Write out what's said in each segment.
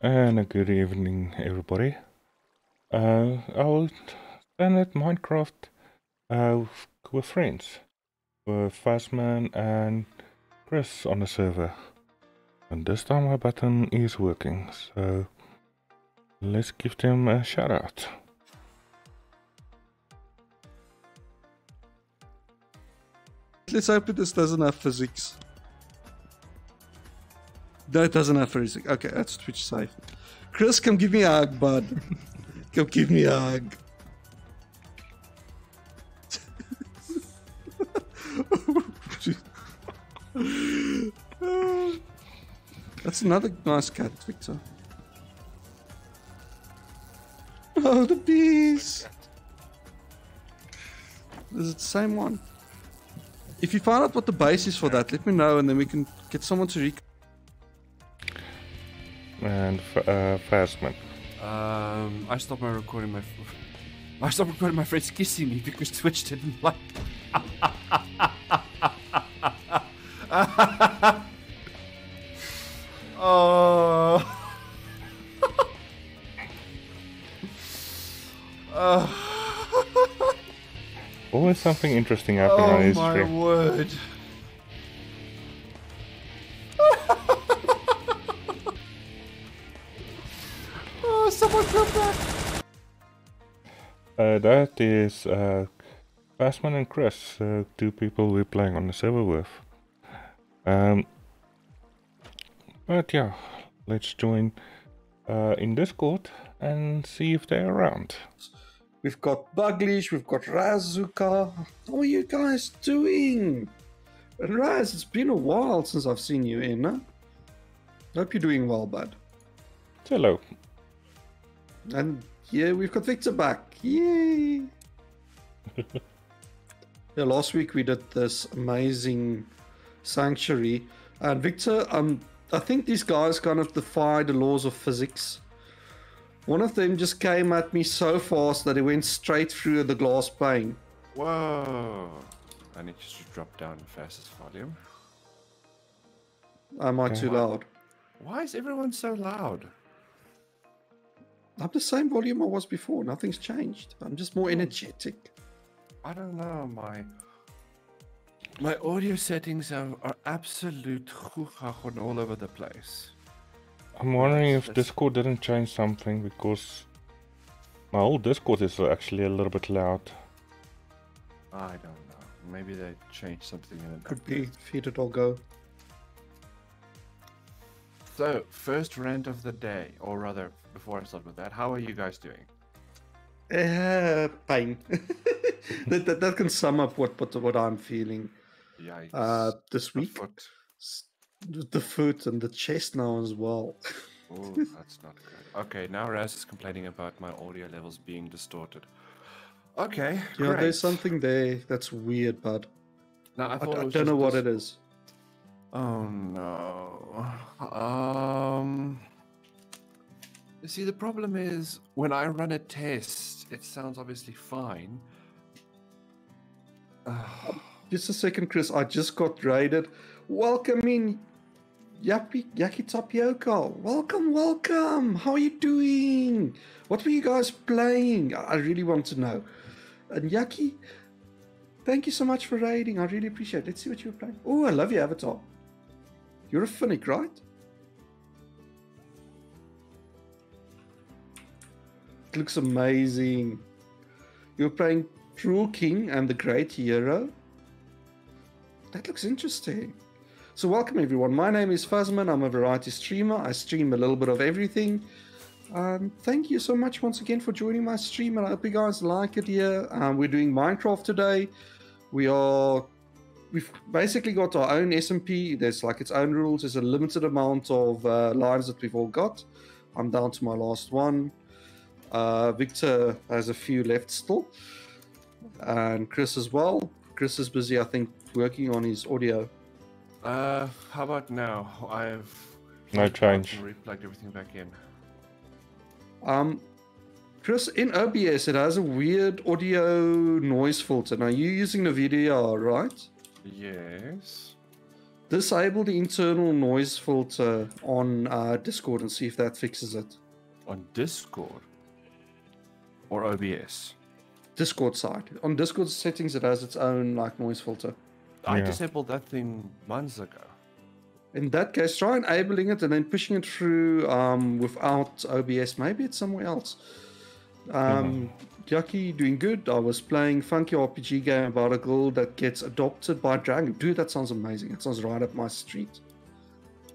And a good evening, everybody. I was playing at Minecraft with friends, with Fastman and Chris on the server. And this time my button is working, so let's give them a shout out. Let's hope this doesn't have physics. No, it doesn't have physics. Okay, that's Twitch safe. Chris, come give me a hug, bud. Come give me a hug. That's another nice cat, Victor. Oh, the bees! Is it the same one? If you find out what the base is for that, let me know and then we can get someone to And Fastman. I stopped recording my friends kissing me because Twitch didn't like. Oh. Always something interesting happening on his stream. Oh my word. Oh, someone come back. That is Fastman and Chris, two people we're playing on the server with. But yeah, let's join in Discord and see if they're around. We've got Buglish, we've got Razuka. How are you guys doing? And Raz, it's been a while since I've seen you in, huh? Hope you're doing well, bud. Hello. And yeah, we've got Victor back. Yay! Yeah, last week we did this amazing sanctuary. And Victor, I think these guys kind of defy the laws of physics. One of them just came at me so fast that it went straight through the glass pane. Whoa. I need you to drop down fastest volume. Am I too loud? Why is everyone so loud? I'm the same volume I was before. Nothing's changed. I'm just more energetic. I don't know. My audio settings are absolute chuchajon all over the place. I'm wondering if Discord didn't change something, because my whole Discord is actually a little bit loud. I don't know. Maybe they changed something in it. Could be. Feed it or go. So, first rant of the day, or rather, before I start with that, how are you guys doing? Pain. that can sum up what I'm feeling. Yikes. This week. The foot and the chest now as well. Oh, that's not good. Okay, now Raz is complaining about my audio levels being distorted. Okay, yeah, great. There's something there that's weird, bud. Now, I don't know what it is. Oh no. You see, the problem is when I run a test, it sounds obviously fine. Just a second, Chris. I just got raided. Welcome in, Yaki Tapioca. Welcome. How are you doing? What were you guys playing? I really want to know. And Yaki, thank you so much for raiding. I really appreciate it. Let's see what you were playing. Oh, I love your avatar. You're a Finnick, right? It looks amazing. You're playing Cruel King and the Great Hero. That looks interesting. So welcome everyone. My name is Fuzzman. I'm a variety streamer. I stream a little bit of everything. Thank you so much once again for joining my stream, and I hope you guys like it here. We're doing Minecraft today. We've basically got our own SMP. There's like its own rules. There's a limited amount of lives that we've all got. I'm down to my last one. Victor has a few left still, and Chris as well. Chris is busy, I think, working on his audio. How about now? I've No change. Replugged everything back in. Chris, in OBS, it has a weird audio noise filter. Now, you're using the VDR, right? Yes. Disable the internal noise filter on Discord and see if that fixes it. On Discord? Or OBS? Discord side. On Discord settings, it has its own like noise filter. I Yeah. disabled that thing months ago. In that case, try enabling it and then pushing it through without OBS. Maybe it's somewhere else. Yucky, doing good. I was playing funky RPG game about a girl that gets adopted by a dragon. Dude, that sounds amazing. It sounds right up my street.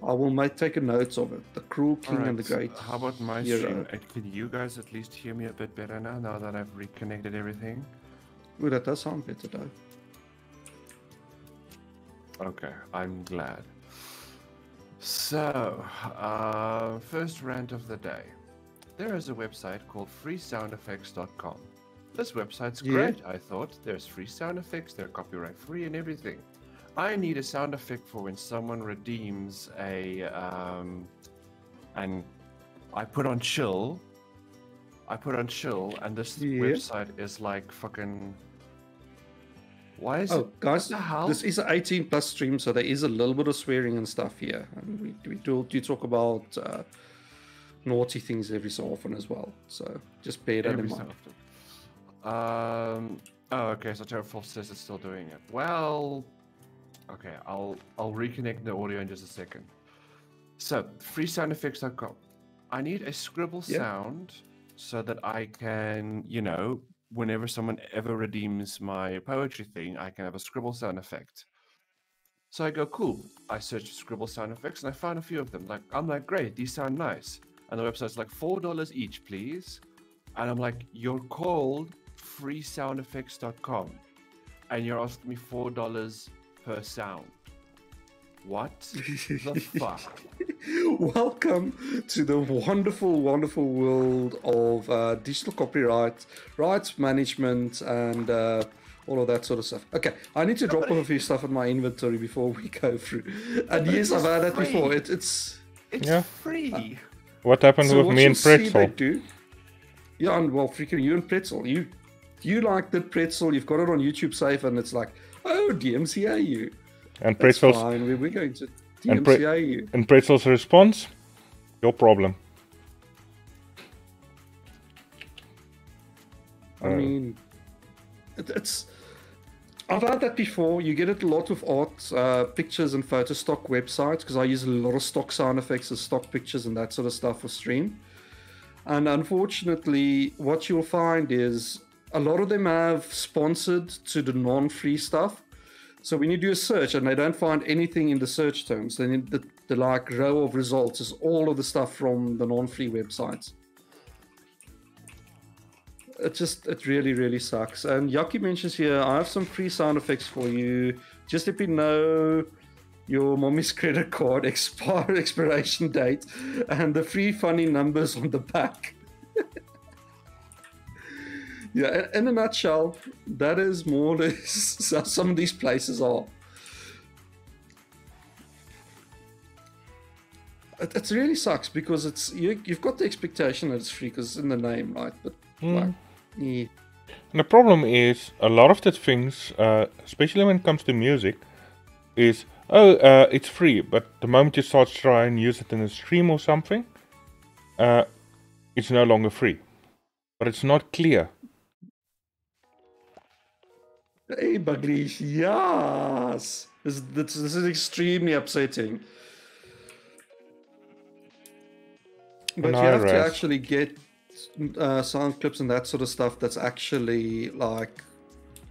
I will take a note of it. The Cruel King and the Great. How about my Hero. stream? Can you guys at least hear me a bit better now that I've reconnected everything? Ooh, that does sound better though. Okay, I'm glad. So, first rant of the day. There is a website called freesoundeffects.com. This website's Yeah. great, I thought. There's free sound effects, they're copyright free and everything. I need a sound effect for when someone redeems a, and I put on chill, and this Yeah. website is like fucking, why is Oh, it, guys, what the hell? this is an 18 plus stream, so there is a little bit of swearing and stuff here. And we do talk about naughty things every so often as well. So just bear that in Every so mind. often. Oh, okay. So Terraform says it's still doing it. Well, okay. I'll reconnect the audio in just a second. So freesoundeffects.com. I need a scribble Yeah. sound so that I can, whenever someone ever redeems my poetry thing, I can have a scribble sound effect. So I go, cool. I search for scribble sound effects and I found a few of them. I'm like, great, these sound nice. And the website's like $4 each, please. And I'm like, you're called freesoundeffects.com. And you're asking me $4 per sound. What the fuck? Welcome to the wonderful, wonderful world of digital copyright, rights management, and all of that sort of stuff. Okay, I need to drop off a few stuff in my inventory before we go through. And but yes, it's I've had that free. before. It's Yeah. free. What happened so with what me you and see Pretzel? they do. Yeah, and well, freaking you and Pretzel. You like the Pretzel. You've got it on YouTube Safe, and it's like, oh, DMCA you. And That's Pretzel's fine. We're going to And Pre- DMCA you. and Pretzel's response? Your problem. I mean, it's. I've had that before. You get it a lot with art, pictures, and photo stock websites because I use a lot of stock sound effects and stock pictures and that sort of stuff for stream. And unfortunately, what you'll find is a lot of them have sponsored to the non-free stuff. So when you do a search and they don't find anything in the search terms, then the like row of results is all of the stuff from the non-free websites. It really, really sucks. And Yaki mentions here, I have some free sound effects for you. Just let me know your mommy's credit card expiration date and the free funny numbers on the back. Yeah, in a nutshell, that is more or less how some of these places are. It really sucks because you've got the expectation that it's free because it's in the name, right? But like, yeah. And the problem is, a lot of the things, especially when it comes to music, is, it's free, but the moment you start to try and use it in a stream or something, it's no longer free. But it's not clear. Hey, Baglish, yes! This is extremely upsetting. But you have to actually get sound clips and that sort of stuff that's actually like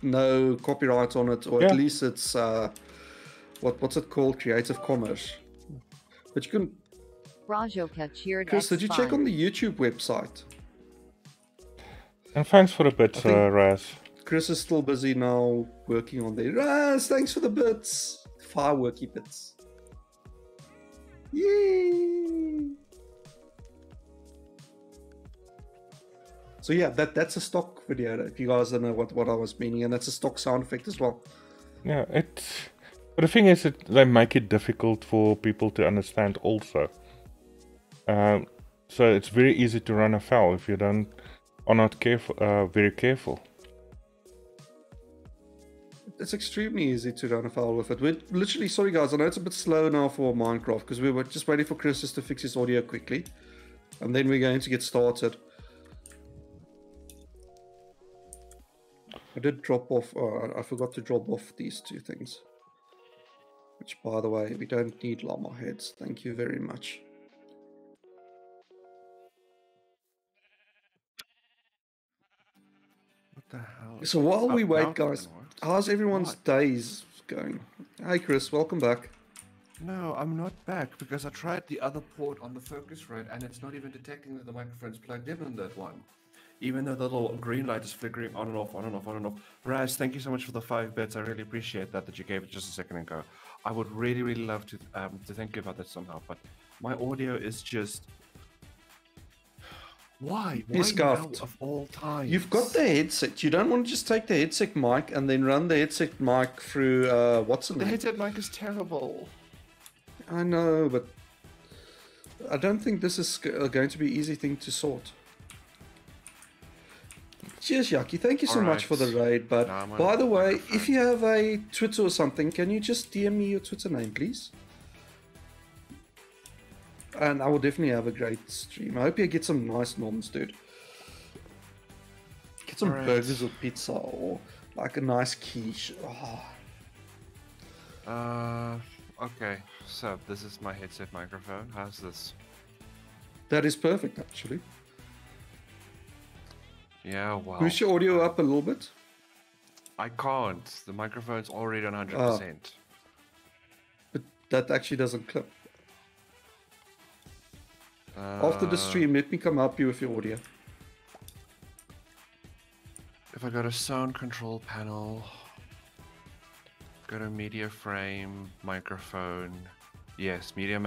no copyright on it, or at least it's what's it called, Creative Commerce. But you can. Chris, did you check on the YouTube website? And thanks for the bits, Raz. Chris is still busy now working on the Raz. Thanks for the bits, fireworky bits. Yay! So yeah, that's a stock video. If you guys don't know what I was meaning, and that's a stock sound effect as well. Yeah, but the thing is that they make it difficult for people to understand also. So it's very easy to run afoul if you are not careful, very careful. it's extremely easy to run afoul with it. We're literally, sorry guys, I know it's a bit slow now for Minecraft because we were just waiting for Chris just to fix his audio quickly, and then we're going to get started. I did drop off. I forgot to drop off these two things. Which, by the way, we don't need llama heads. Thank you very much. What the hell? So while we now wait, it guys, fucking works. how's everyone's What? days going? Hey, Chris, welcome back. No, I'm not back because I tried the other port on the Focusrite and it's not even detecting that the microphone's plugged in on that one. Even though the little green light is flickering on and off, on and off, on and off. Raz, thank you so much for the 5 bits. I really appreciate that you gave it just a second ago. I would really, really love to thank you about that somehow, but my audio is just... Why? Why now scuffed. of all times? You've got the headset. You don't want to just take the headset mic and then run the headset mic through, what's the The name? headset mic is terrible. I know, but I don't think this is going to be an easy thing to sort. Cheers, Yaki. Thank you so much for the raid. But Now I'm on by the way, microphone. if you have a Twitter or something, can you just DM me your Twitter name, please? And I will definitely have a great stream. I hope you get some nice noms, dude. Get some Alright. burgers or pizza or like a nice quiche. Oh. Okay, so this is my headset microphone. How's this? That is perfect, actually. Yeah, wow. Push your audio up a little bit. I can't. The microphone's already on 100%. But that actually doesn't clip. After the stream, let me come help you with your audio. If I go to sound control panel, go to media frame, microphone. Yes, media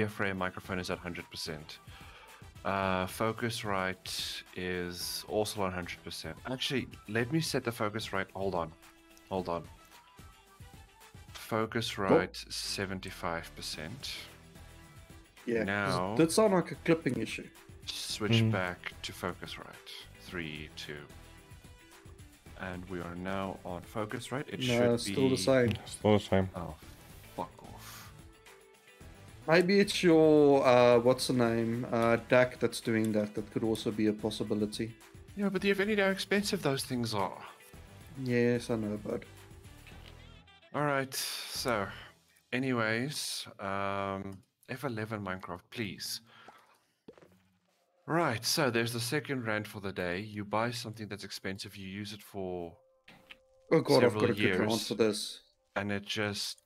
frame microphone is at 100%. Focusrite is also 100%. Actually, let me set the Focusrite. Hold on. Focusrite 75%. Yeah, 'cause Now- it did sound like a clipping issue. Switch back to Focusrite. 3, 2. And we are now on Focusrite. It No, should still be the same. Still the same. Oh, fuck off. Maybe it's your, what's the name, DAC that's doing that. That could also be a possibility. Yeah, but do you have any idea how expensive those things are? Yes, I know, bud. Alright, so, anyways, F11 Minecraft, please. Right, so there's the second rant for the day. You buy something that's expensive, you use it for Oh god, I've several got a good round years. for this. And it just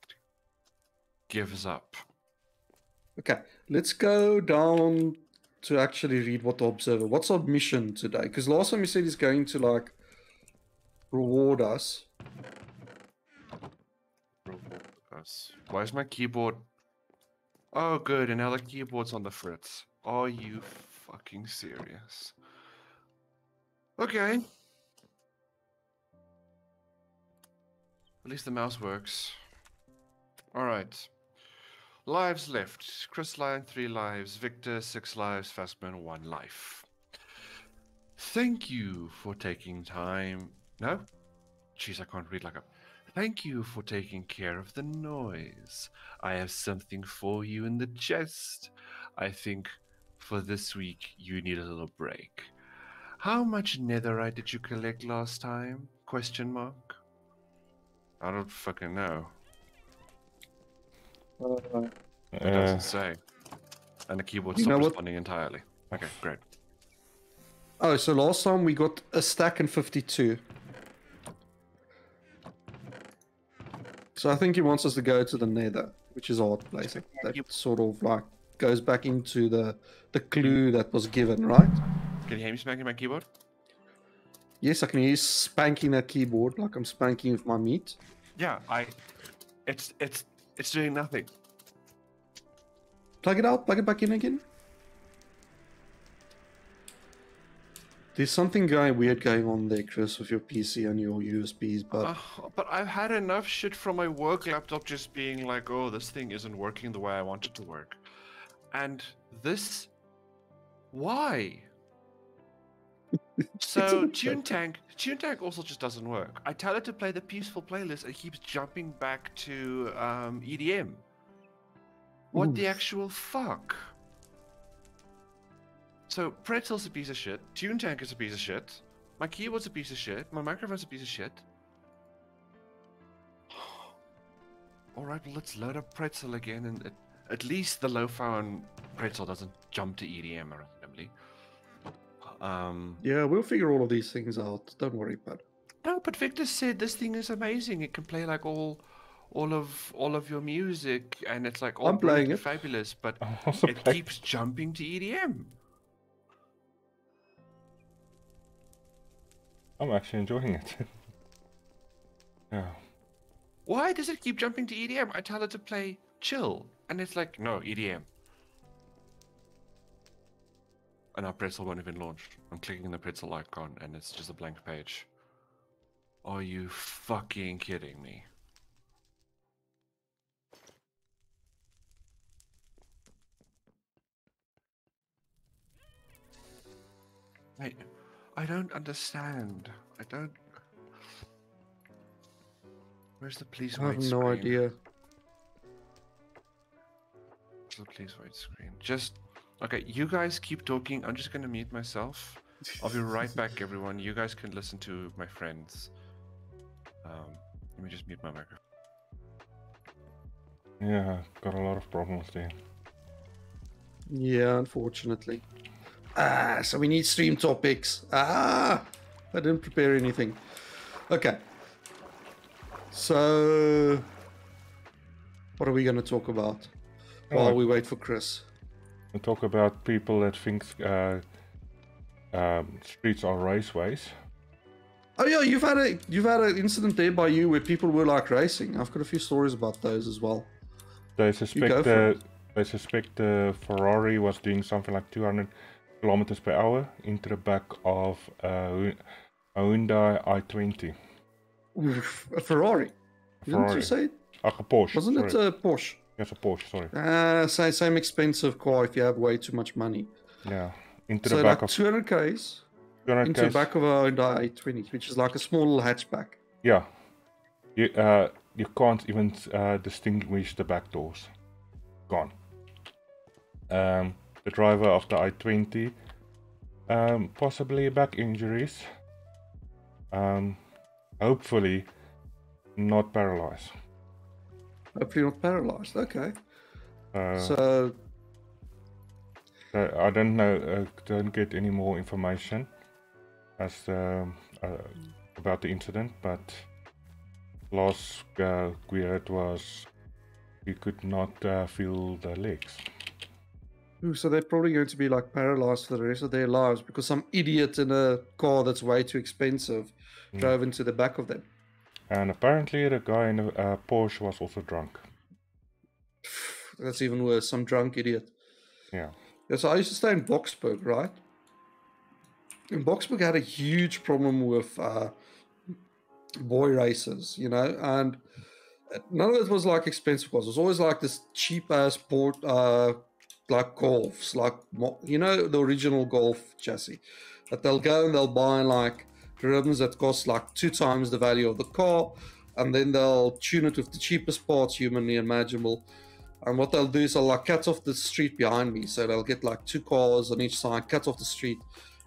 gives up. Okay, let's go down to actually read what the observer. What's our mission today? Because last time you said he's going to like reward us. Why is my keyboard... Oh, good, and now the keyboard's on the fritz. Are you fucking serious? Okay. At least the mouse works. Alright. Lives left. Chris Lion, 3 lives. Victor, 6 lives. Fastman, 1 life. Thank you for taking time... No? Jeez, I can't read like a... Thank you for taking care of the noise. I have something for you in the chest. I think for this week you need a little break. How much netherite did you collect last time? Question mark. I don't fucking know. It doesn't say. And the keyboard You stopped know what? responding entirely. Okay, great. Oh, so last time we got a stack and 52. So I think he wants us to go to the nether, which is odd place. That sort of like goes back into the clue that was given, right? Can you hear me smacking my keyboard? Yes, I can hear you spanking that keyboard like I'm spanking with my meat. Yeah, it's doing nothing. Plug it out, plug it back in again. There's something weird going on there, Chris, with your PC and your USBs, but... But I've had enough shit from my work laptop just being like, oh, this thing isn't working the way I want it to work. And this... Why? So TuneTank also just doesn't work. I tell it to play the peaceful playlist and it keeps jumping back to EDM. What the actual fuck? So Pretzel's a piece of shit. TuneTank is a piece of shit. My keyboard's a piece of shit. My microphone's a piece of shit. Alright, well, let's load up Pretzel again, and at least the lo-fi on Pretzel doesn't jump to EDM randomly. Yeah, we'll figure all of these things out. Don't worry about it. No, but Victor said this thing is amazing. It can play like all of your music, and it's like all I'm playing brilliant it. and fabulous, but I'm also it playing. keeps jumping to EDM. I'm actually enjoying it. Yeah. Why does it keep jumping to EDM? I tell it to play chill, and it's like, no, EDM. And our Pretzel won't even launch. I'm clicking the Pretzel icon, and it's just a blank page. Are you fucking kidding me? I don't understand. I don't... Where's the please I wait have screen? no idea. Where's the please wait screen? Just... Okay, you guys keep talking. I'm just gonna mute myself. I'll be right back, everyone. You guys can listen to my friends. Let me just mute my microphone. Yeah, got a lot of problems there. Yeah, unfortunately. So we need stream topics. I didn't prepare anything. Okay. So, what are we going to talk about while we wait for Chris? We talk about people that think streets are raceways. Oh yeah, you've had an incident there by you where people were like racing. I've got a few stories about those as well. They suspect the Ferrari was doing something like 200 kilometers per hour into the back of a Hyundai i20. Oof, a Ferrari. Didn't you say? A Porsche. Wasn't it a Porsche? Yes, a Porsche. Sorry. Same expensive car if you have way too much money. Yeah, into So the back like of 200 k's. 200 Into the back of a Hyundai i20, which is like a small little hatchback. Yeah, you can't even distinguish the back doors. Gone. The driver of the i20, possibly back injuries. Hopefully not paralyzed. Hopefully not paralyzed. Okay. So I don't know. Don't get any more information as about the incident, but last we heard was he could not feel the legs. Ooh, so they're probably going to be like paralyzed for the rest of their lives because some idiot in a car that's way too expensive drove into the back of them. And apparently the guy in the Porsche was also drunk. That's even worse. Some drunk idiot. Yeah. Yeah. So I used to stay in Boksburg, right? And Boksburg had a huge problem with boy races, you know, and none of it was like expensive cars. It was always like this cheap ass port, like Golfs, like, you know, the original Golf chassis that they'll go and they'll buy like rims that cost like 2 times the value of the car, and then they'll tune it with the cheapest parts humanly imaginable. And what they'll do is they'll like cut off the street behind me, so they'll get like 2 cars on each side, cut off the street,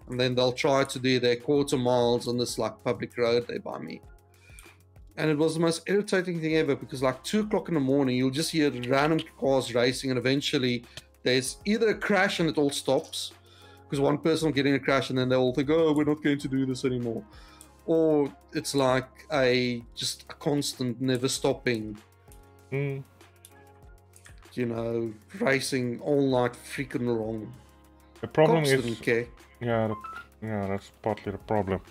and then they'll try to do their quarter miles on this like public road there by me. And it was the most irritating thing ever because like 2 o'clock in the morning, you'll just hear random cars racing, and eventually there's either a crash and it all stops because one person will get in a crash and then they'll think, oh, we're not going to do this anymore. Or it's like just a constant, never stopping, you know, racing all night freaking long. The problem Cops is, didn't care. yeah, that's partly the problem.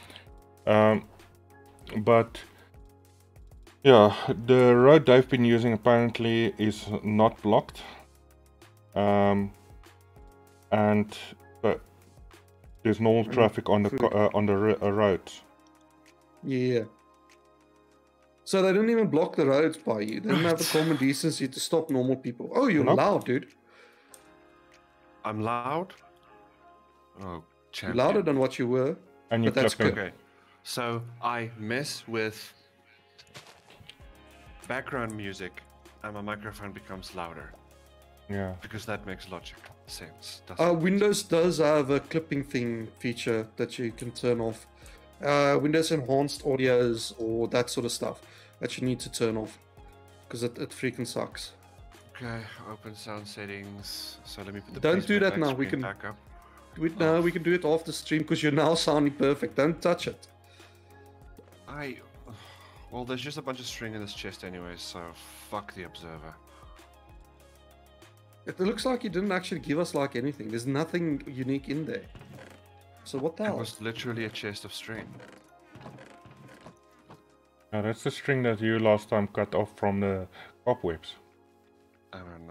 But yeah, the road they've been using apparently is not blocked. But there's normal traffic on the roads. Yeah. So they didn't even block the roads by you. They didn't have the common decency to stop normal people. Oh, you're loud, dude. I'm loud? Oh, You're champion. louder than what you were. And you But that's clip in. good. Okay, so I mess with background music, and my microphone becomes louder Yeah. because that makes logical sense. Doesn't it? Windows does have a clipping thing feature that you can turn off. Windows enhanced audios or that sort of stuff that you need to turn off because it freaking sucks. Okay, open sound settings. So let me put the Don't do placement that now. We screen can back up. we can do it off the stream because you're now sounding perfect. Don't touch it. Well, there's just a bunch of string in this chest anyway, so fuck the observer. It looks like you didn't actually give us like anything. There's nothing unique in there. So what the It hell? was literally a chest of string. Now that's the string that you last time cut off from the cobwebs. I don't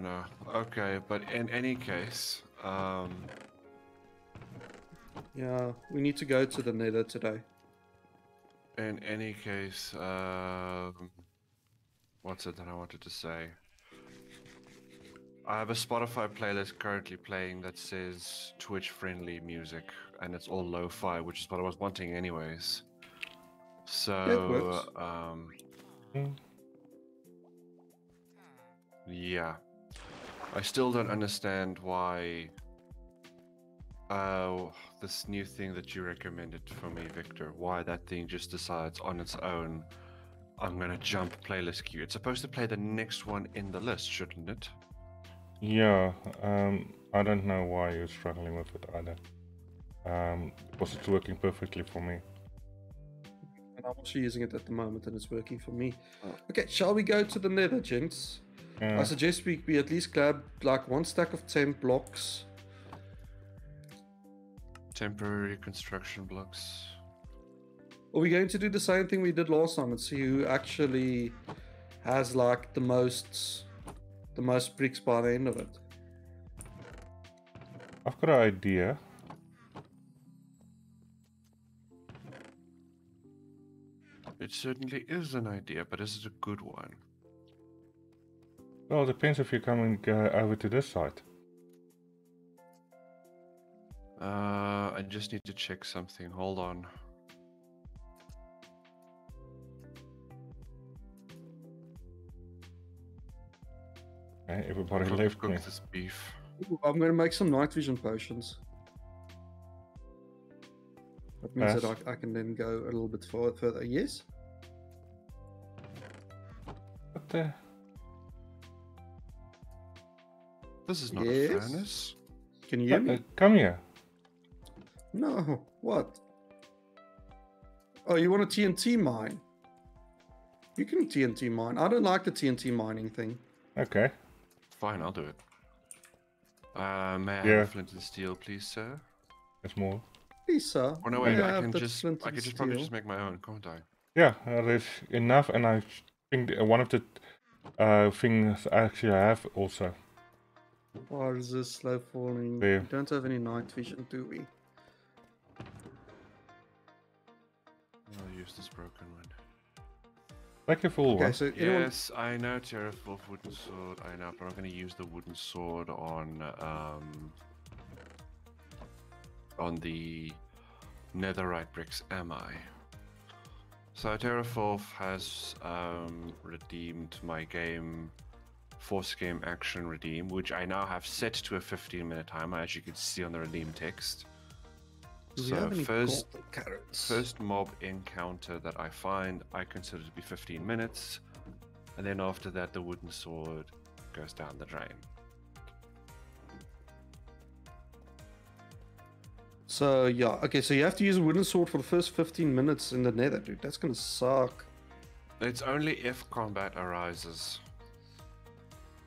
know. Okay, but in any case, Yeah, we need to go to the Nether today. in any case, what's it that I wanted to say? I have a Spotify playlist currently playing that says Twitch friendly music, and it's all lo-fi, which is what I was wanting anyways. Yeah, it works. Hmm. Yeah. I still don't understand why this new thing that you recommended for me, Victor, why that thing just decides on its own, I'm gonna jump playlist queue. It's supposed to play the next one in the list, shouldn't it? Yeah, I don't know why you're struggling with it either. Because it's working perfectly for me. And I'm also using it at the moment and it's working for me. Oh. Okay, shall we go to the Nether, gents? Yeah. I suggest we at least grab like one stack of 10 blocks. Temporary construction blocks. Are we going to do the same thing we did last time and see who actually has like the most bricks by the end of it? I've got an idea. It certainly is an idea, but is it a good one? Well, it depends if you're coming over to this side. I just need to check something. Hold on. Okay, everybody Cook left me. this beef. Ooh, I'm going to make some night vision potions. That means Yes. that I can then go a little bit further. Yes? What the? This is not Yes? a furnace. Can you hear me? Come here. No. What? Oh, you want a TNT mine? You can TNT mine. I don't like the TNT mining thing. Okay. Fine, I'll do it. May I have Yeah. a flint and steel, please, sir? There's more. Please, sir. Oh no, wait, May I have can that just, flint I and can just probably steel? just make my own, can't I? Yeah, there's enough, and I think one of the things I actually have also. Why is this slow falling? There. We don't have any night vision, do we? I'll use this broken one. Like a full Okay, one. so anyone... Yes, I know Terraform wooden sword. I know, but I'm going to use the wooden sword on the Netherite bricks. Am I? So Terraform has redeemed my game, Force Game Action Redeem, which I now have set to a 15-minute timer, as you can see on the redeem text. Do we So have any first golden carrots? First mob encounter that I find, I consider to be 15 minutes. And then after that, the wooden sword goes down the drain. So, yeah. Okay, so you have to use a wooden sword for the first 15 minutes in the nether, dude. That's gonna suck. It's only if combat arises.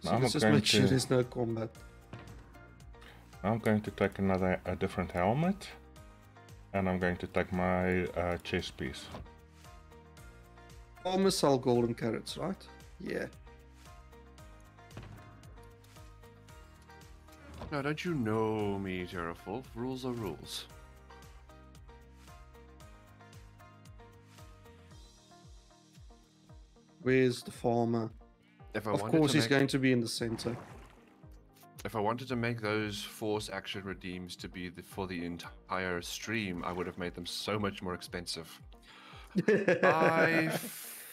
So I'm let's just going make sure to- there's no combat. I'm going to take a different helmet. And I'm going to take my chest piece. Almost sell golden carrots, right? Yeah. Now, don't you know me, Terraform? Rules are rules. Where's the farmer? If I Of wanted course, to he's make, going to be in the center. if I wanted to make those force action redeems to be for the entire stream, I would have made them so much more expensive. I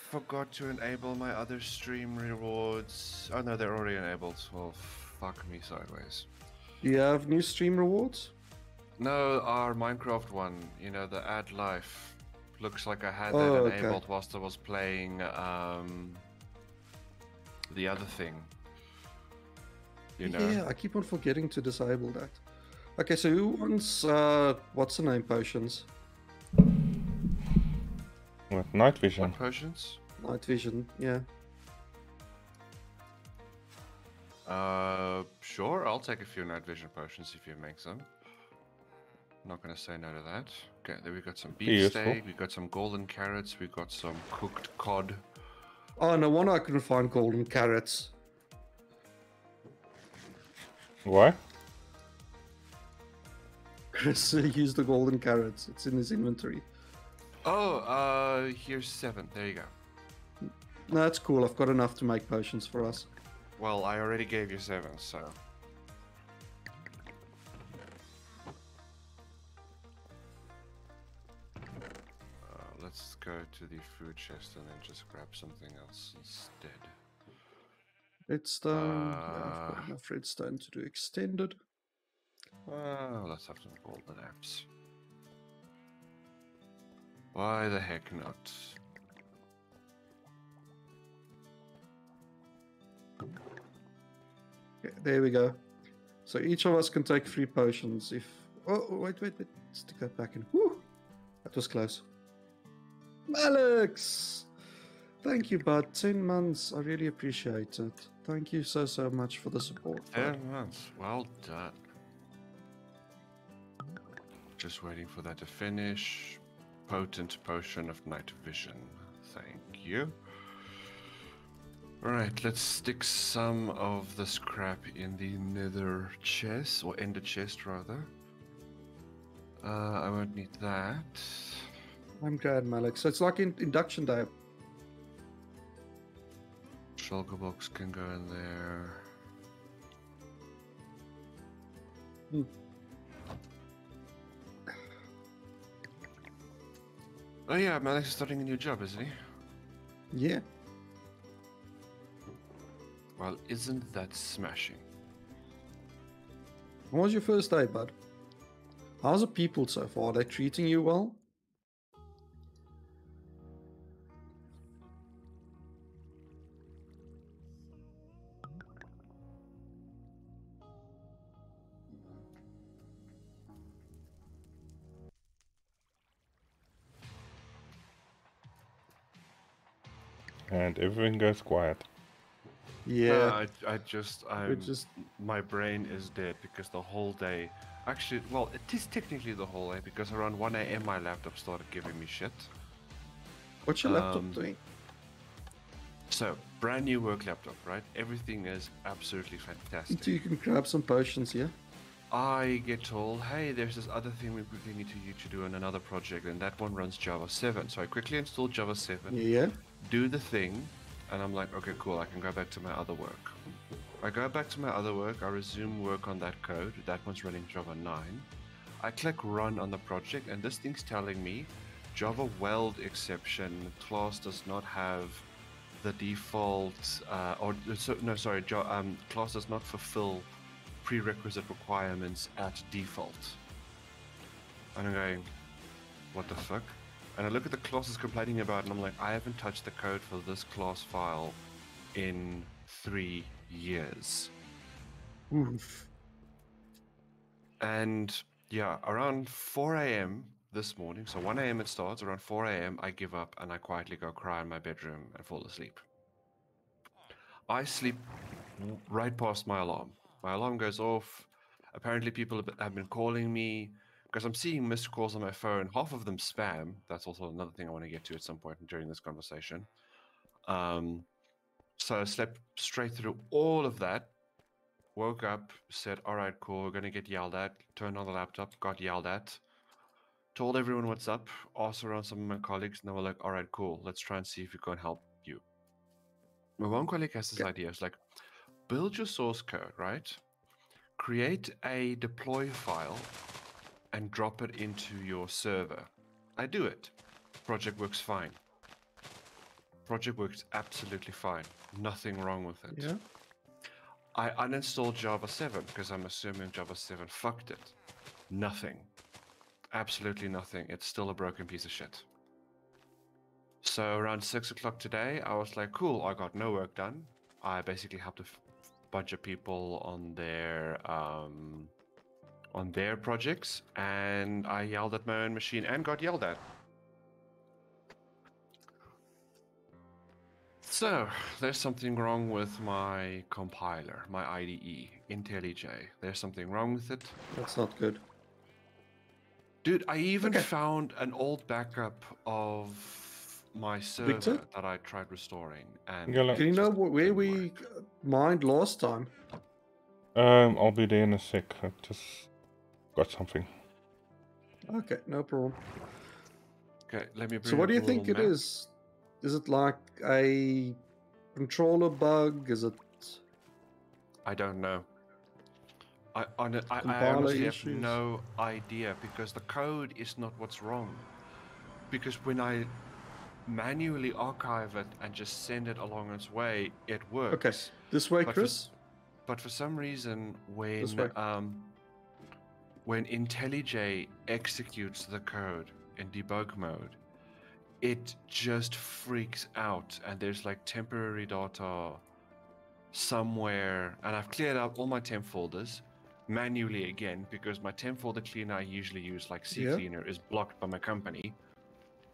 forgot to enable my other stream rewards. Oh no, they're already enabled. Well, fuck me sideways. Do you have new stream rewards? No, our Minecraft one, you know, the add life. Looks like I had that Okay. enabled whilst I was playing the other thing. You know? Yeah, I keep on forgetting to disable that. Okay, so who wants, what's the name, potions? What, night vision? What potions? Night vision, yeah. Sure, I'll take a few night vision potions if you make some. Not gonna say no to that. Okay, then we got some beefsteak, we got some golden carrots, we got some cooked cod. Oh, no wonder I couldn't find golden carrots. Why? Chris used the golden carrots. It's in his inventory. Oh, here's 7. There you go. No, that's cool. I've got enough to make potions for us. Well, I already gave you 7, so... let's go to the food chest and then just grab something else instead. Redstone. Yeah, I've got enough redstone to do extended. Let's have some golden apps. Why the heck not? Okay, there we go. So each of us can take 3 potions if... Oh, wait. Stick that back in. Whew! That was close. Alex! Thank you, bud. 10 months. I really appreciate it. Thank you so much for the support. 10 months. Well done. Just waiting for that to finish. Potent potion of night vision. Thank you. Alright, let's stick some of the scrap in the nether chest, or ender chest rather. I won't need that. I'm glad, Alex. So it's like induction day. Shulker box can go in there. Oh yeah, Alex is starting a new job, isn't he? Yeah. Well, isn't that smashing? How was your first day, bud? How's the people so far? Are they treating you well? And everything goes quiet. Yeah. My brain is dead because the whole day, actually, well, it is technically the whole day because around 1 AM my laptop started giving me shit. What's your laptop doing? So, brand new work laptop, right? Everything is absolutely fantastic. So you can grab some potions here. I get told, hey, there's this other thing we quickly need you to do on another project, and that one runs Java 7. So I quickly install Java 7, Yeah. do the thing, and I'm like, okay, cool, I can go back to my other work. I go back to my other work, I resume work on that code, that one's running Java 9. I click run on the project, and this thing's telling me, Java weld exception, class does not have the default, class does not fulfill prerequisite requirements at default. And I'm going, what the fuck? And I look at the class it's complaining about and I'm like, I haven't touched the code for this class file in 3 years. Oof. And yeah, around 4 AM this morning, so 1 AM it starts, around 4 AM I give up and I quietly go cry in my bedroom and fall asleep. I sleep right past my alarm. My alarm goes off. Apparently people have been calling me because I'm seeing missed calls on my phone. Half of them spam. That's also another thing I want to get to at some point during this conversation. So I slept straight through all of that. Woke up, said, all right, cool, we're going to get yelled at. Turned on the laptop, got yelled at. Told everyone what's up. Asked around some of my colleagues, and they were like, all right, cool, let's try and see if we can help you. My one colleague has this idea. It's like, build your source code, right? create a deploy file and drop it into your server. I do it. Project works fine. Project works absolutely fine. Nothing wrong with it. Yeah. I uninstalled Java 7 because I'm assuming Java 7 fucked it. Nothing. Absolutely nothing. It's still a broken piece of shit. So around 6 o'clock today, I was like, cool, I got no work done. I basically helped a bunch of people on their projects, and I yelled at my own machine and got yelled at. So, there's something wrong with my compiler, my IDE, IntelliJ. There's something wrong with it. That's not good. Dude, I even Okay. found an old backup of my server Victor? that I tried restoring. And Yellow. it Can you know just where didn't we work. mined last time? I'll be there in a sec. I just got something. Okay, no problem. Okay, let me bring So what up do you a think it little map. is? Is it like a controller bug? Is it I don't know. I compiler honestly have issues? no idea because the code is not what's wrong. Because when I manually archive it and just send it along its way, it works. Okay, this way, But Chris. But for some reason, This way. when IntelliJ executes the code in debug mode, it just freaks out, and there's like temporary data somewhere. And I've cleared out all my temp folders manually again because my temp folder cleaner I usually use, like Yeah. CCleaner, is blocked by my company.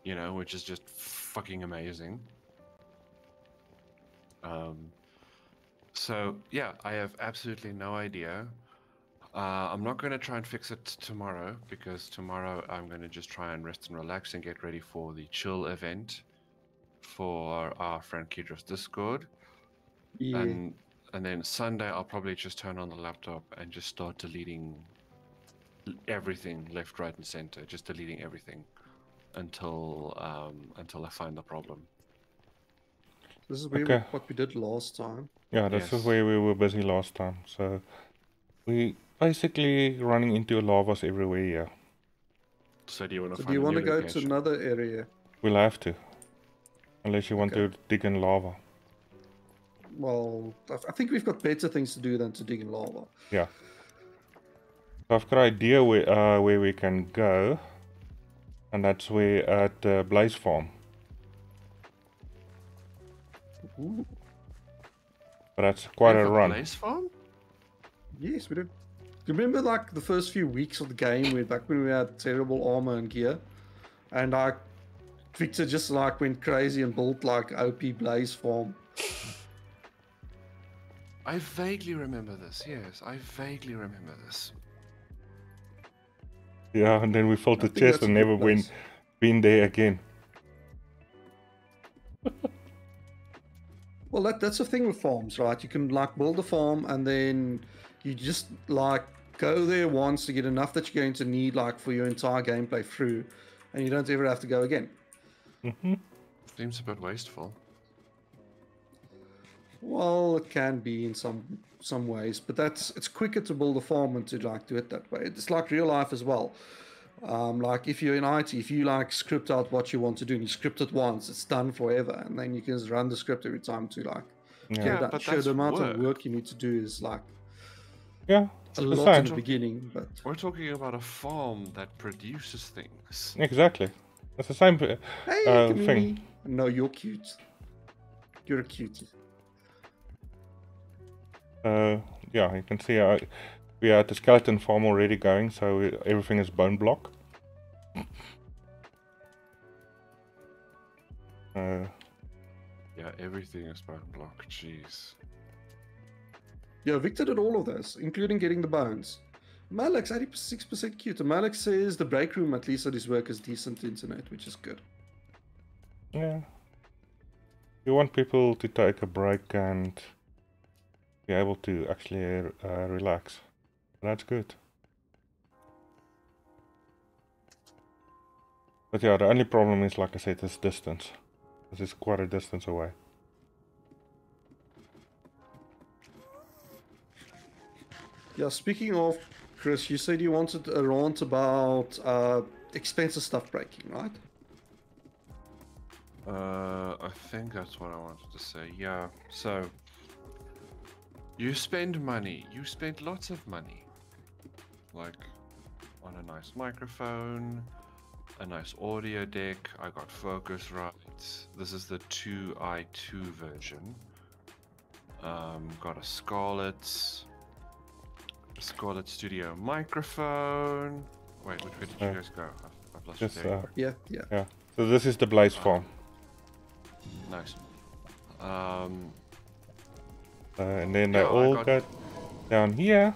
You know, which is just fucking amazing. So yeah, I have absolutely no idea. I'm not going to try and fix it tomorrow because tomorrow I'm going to just try and rest and relax and get ready for the chill event for our friend Kidra's Discord. Yeah. And then Sunday I'll probably just turn on the laptop and just start deleting everything left, right, and center. Just deleting everything until I find the problem. This is where Okay. what we did last time. Yeah, this Yes. is where we were busy last time. So we basically running into lavas everywhere here. So do you want to So find do you a want new to go to location? another area? We'll have to. Unless you want Okay. to dig in lava. Well, I think we've got better things to do than to dig in lava. Yeah. So I've got an idea where we can go. And that's where at the Blaze Farm. Ooh. We But that's quite have a run. Blaze farm? Yes, we did. Do you remember like the first few weeks of the game back when we had terrible armor and gear? And like Victor just like went crazy and built like OP Blaze Farm. I vaguely remember this, yes. I vaguely remember this. Yeah, and then we filled I the think chest that's a and good never place. been there again. Well, that's the thing with farms, right? You can like build a farm and then you just like go there once to get enough that you're going to need like for your entire gameplay through, and you don't ever have to go again. Seems a bit wasteful. Well, it can be in some ways, but it's quicker to build a farm and to like do it that way. It's like real life as well. Like if you're in IT, if you like script out what you want to do and you script it once, it's done forever, and then you can just run the script every time to like Yeah. get Yeah, it done. but Sure, that's the amount work. of work you need to do is like Yeah, a the lot in same. the beginning, but We're talking about a farm that produces things. Exactly. It's the same hey, thing. Kamini. No, you're cute. You're a cutie. Yeah, you can see we are at the skeleton farm already going, so everything is bone block. Yeah, everything is bone block. Jeez. Yeah, Victor did all of this, including getting the bones. Malek's 86% cute. And Malek says the break room, at least at his work, is decent internet, which is good. Yeah. You want people to take a break and be able to actually relax. That's good. But yeah, the only problem is, like I said, is distance. This is quite a distance away. Yeah, speaking of, Chris, you said you wanted a rant about expensive stuff breaking, right? I think that's what I wanted to say. Yeah. So you spend money. You spend lots of money, like on a nice microphone, a nice audio deck. I got Focusrite. This is the 2i2 version. Got a Scarlett Studio microphone. Wait, which way did you guys go? I've lost you Just, there. Yeah. yeah. So this is the Blaze farm. Nice. And then they Yeah, all go down here.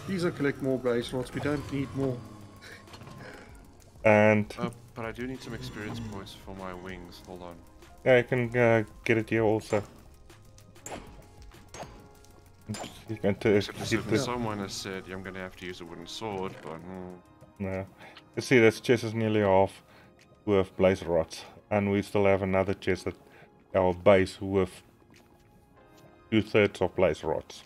Please don't collect more blaze rods. We don't need more. And but I do need some experience points for my wings. Hold on. yeah, you can get it here also. You can Someone has said I'm going to have to use a wooden sword, but no. You see, this chest is nearly half with blaze rods, and we still have another chest at our base with 2/3 of blaze rods.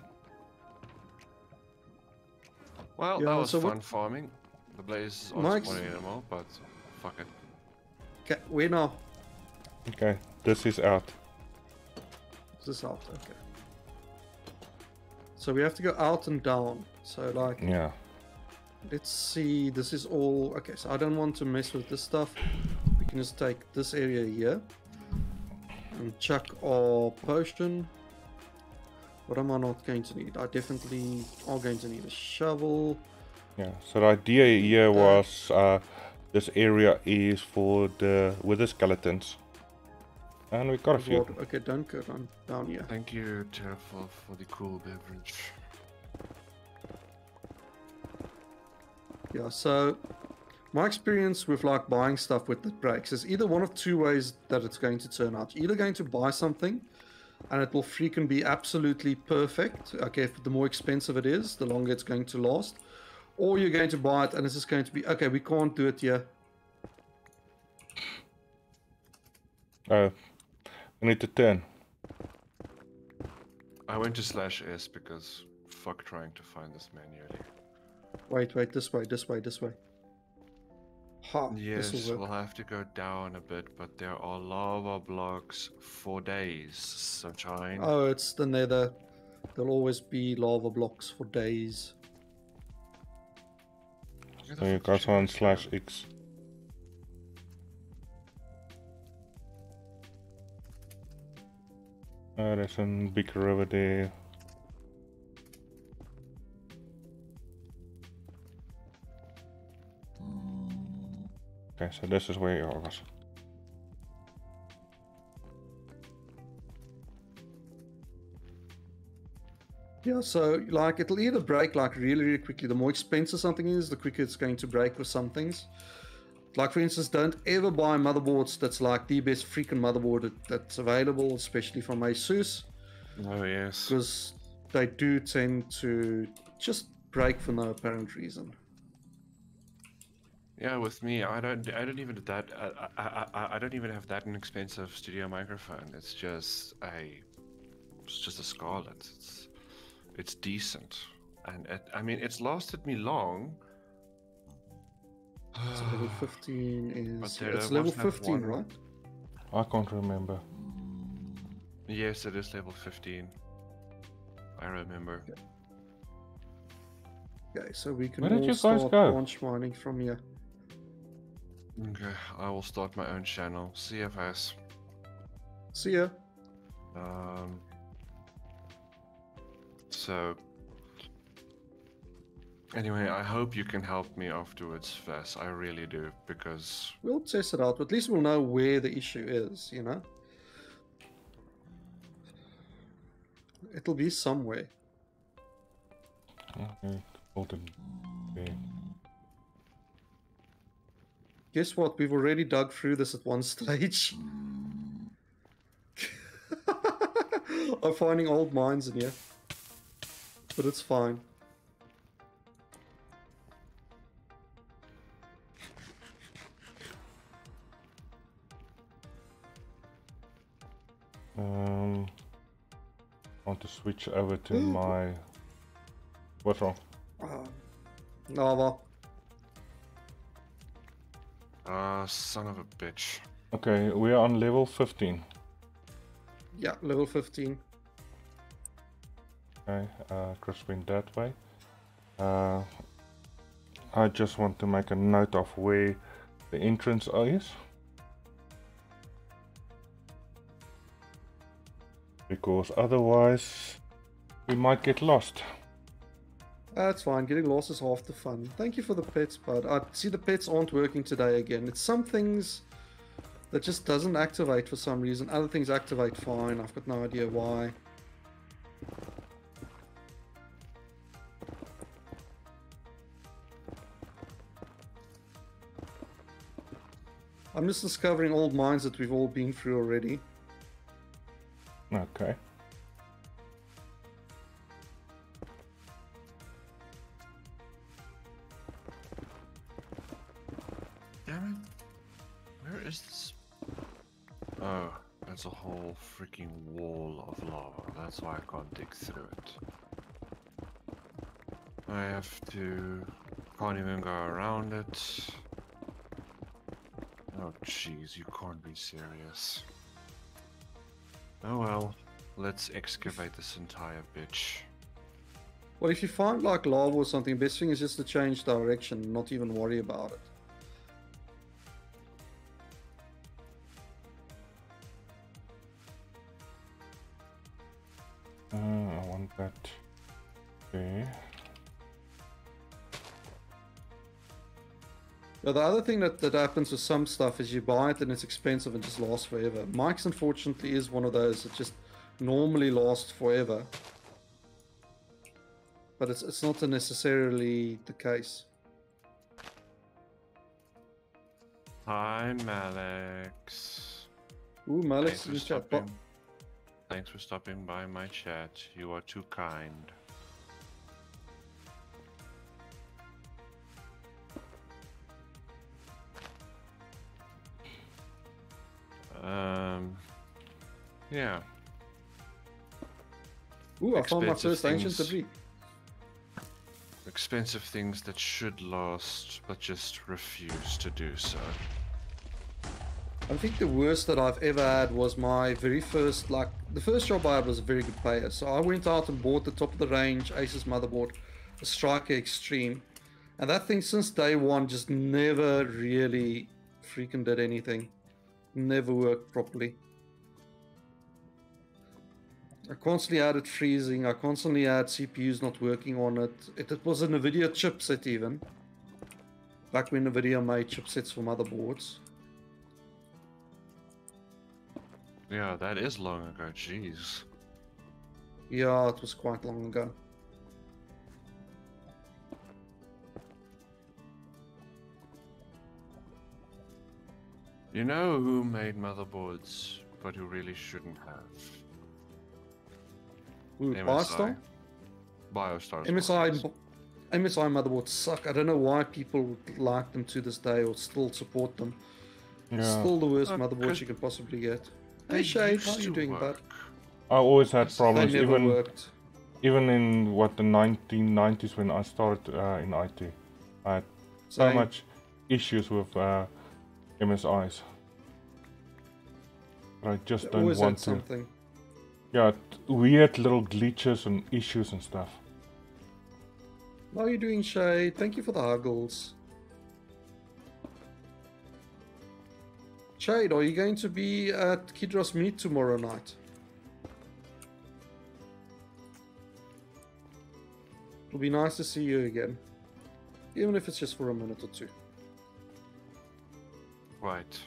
well, Yeah, that was so fun farming. The blaze on Mike's- spawning animal, but fuck it. Okay, where now? Okay, this is out. Is this out? Okay. So we have to go out and down. So like, Yeah. let's see. This is all okay. So I don't want to mess with this stuff. We can just take this area here and chuck our potion. What am I not going to need? I definitely are going to need a shovel. Yeah. So the idea here was this area is for the wither skeletons, and we got a few. Okay, don't go down here. Thank you, Terrafall, for the cool beverage. Yeah, so my experience with like buying stuff with the breaks is either one of two ways that it's going to turn out. You're either going to buy something and it will freaking be absolutely perfect. Okay, if the more expensive it is, the longer it's going to last. Or you're going to buy it and it's just going to be, okay, we can't do it here. We need to turn. I went to /s because fuck trying to find this manually. Wait, this way. Ha, Yes, this will we'll work. have to go down a bit, but there are lava blocks for days, sunshine. Oh, it's the nether. There'll always be lava blocks for days. So you guys on /x. There's a big river there. Okay, so this is where you are. Yeah, so like it'll either break like really quickly. The more expensive something is, the quicker it's going to break with some things. Like for instance, don't ever buy motherboards that's like the best freaking motherboard that's available, especially from ASUS, Oh yes. because they do tend to just break for no apparent reason. Yeah, with me, I don't even I don't even have that inexpensive studio microphone. It's just a Scarlett. It's decent, and I mean it's lasted me long. So level 15 But is there it's was level that 15, one- right? I can't remember. Yes, it is level 15. I remember. Okay, so we can Where did all you guys start go? branch mining from here. Okay, I will start my own channel, CFS. See ya. So anyway, I hope you can help me afterwards, Fess. I really do, because We'll test it out, but at least we'll know where the issue is, you know? It'll be somewhere. Okay, hold it there. Guess what? We've already dug through this at one stage. I'm finding old mines in here. But it's fine. I want to switch over to my... What's wrong? No, well. Son of a bitch. Okay, we are on level 15. Yeah, level 15. Okay, Chris went that way. I just want to make a note of where the entrance is. Because otherwise we might get lost. That's fine, getting lost is half the fun. Thank you for the pets, but I see the pets aren't working today again. It's some things that just doesn't activate for some reason. Other things activate fine. I've got no idea why. I'm just discovering old mines that we've all been through already. Okay. Damn it. Where is this? Oh, there's a whole freaking wall of lava. That's why I can't dig through it. I have to... Can't even go around it. Oh jeez, you can't be serious. Oh well, let's excavate this entire bitch. Well, if you find like lava or something, best thing is just to change direction, not even worry about it. I want that there. But the other thing that happens with some stuff is you buy it and it's expensive and just lasts forever. Mike's unfortunately is one of those that just normally lasts forever. But it's not necessarily the case. Hi, Malex. Ooh, Malex in the chat. Thanks for stopping by my chat. You are too kind. Yeah. Ooh, I found my first ancient things. debris. Expensive things that should last, but just refuse to do so. I think the worst that I've ever had was my very first, like, the first job I had was a very good payer. So I went out and bought the top of the range Asus motherboard, a Striker Extreme. And that thing since day one just never really freaking did anything. Never worked properly. I constantly had it freezing. I constantly had CPUs not working on it. It was a NVIDIA chipset even. Back when NVIDIA made chipsets for motherboards. Yeah, that is long ago, jeez. Yeah, it was quite long ago. You know who made motherboards, but who really shouldn't have? Ooh, MSI. BioStar? BioStar. MSI motherboards suck. I don't know why people like them to this day or still support them. Yeah. Still the worst motherboards you can possibly get. Hey Shade, how are you doing, bud? I always had problems, They never worked. Even in what the 1990s when I started in IT, I had so much issues with MSIs. But I just don't always want had to. something. Yeah, weird little glitches and issues and stuff. How are you doing, Shade? Thank you for the huggles. Shade, are you going to be at Kidros Meet tomorrow night? It'll be nice to see you again. Even if it's just for a minute or two. Right.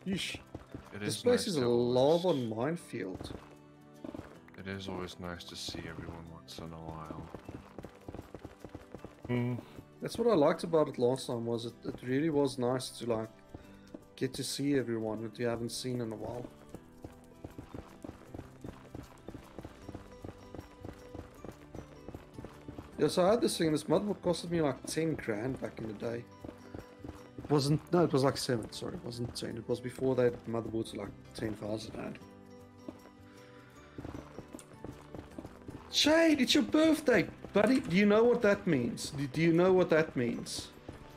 Yeesh. This This place is a lava minefield. It is always nice to see everyone once in a while. That's what I liked about it last time, was it really was nice to like get to see everyone that you haven't seen in a while. Yeah, so I had this thing, this motherboard costed me like 10 grand back in the day. It wasn't, no, it was like 7, sorry, it wasn't 10. It was before that motherboards were like 10,000 rand. Shade, it's your birthday, buddy. Do you know what that means? Do you know what that means?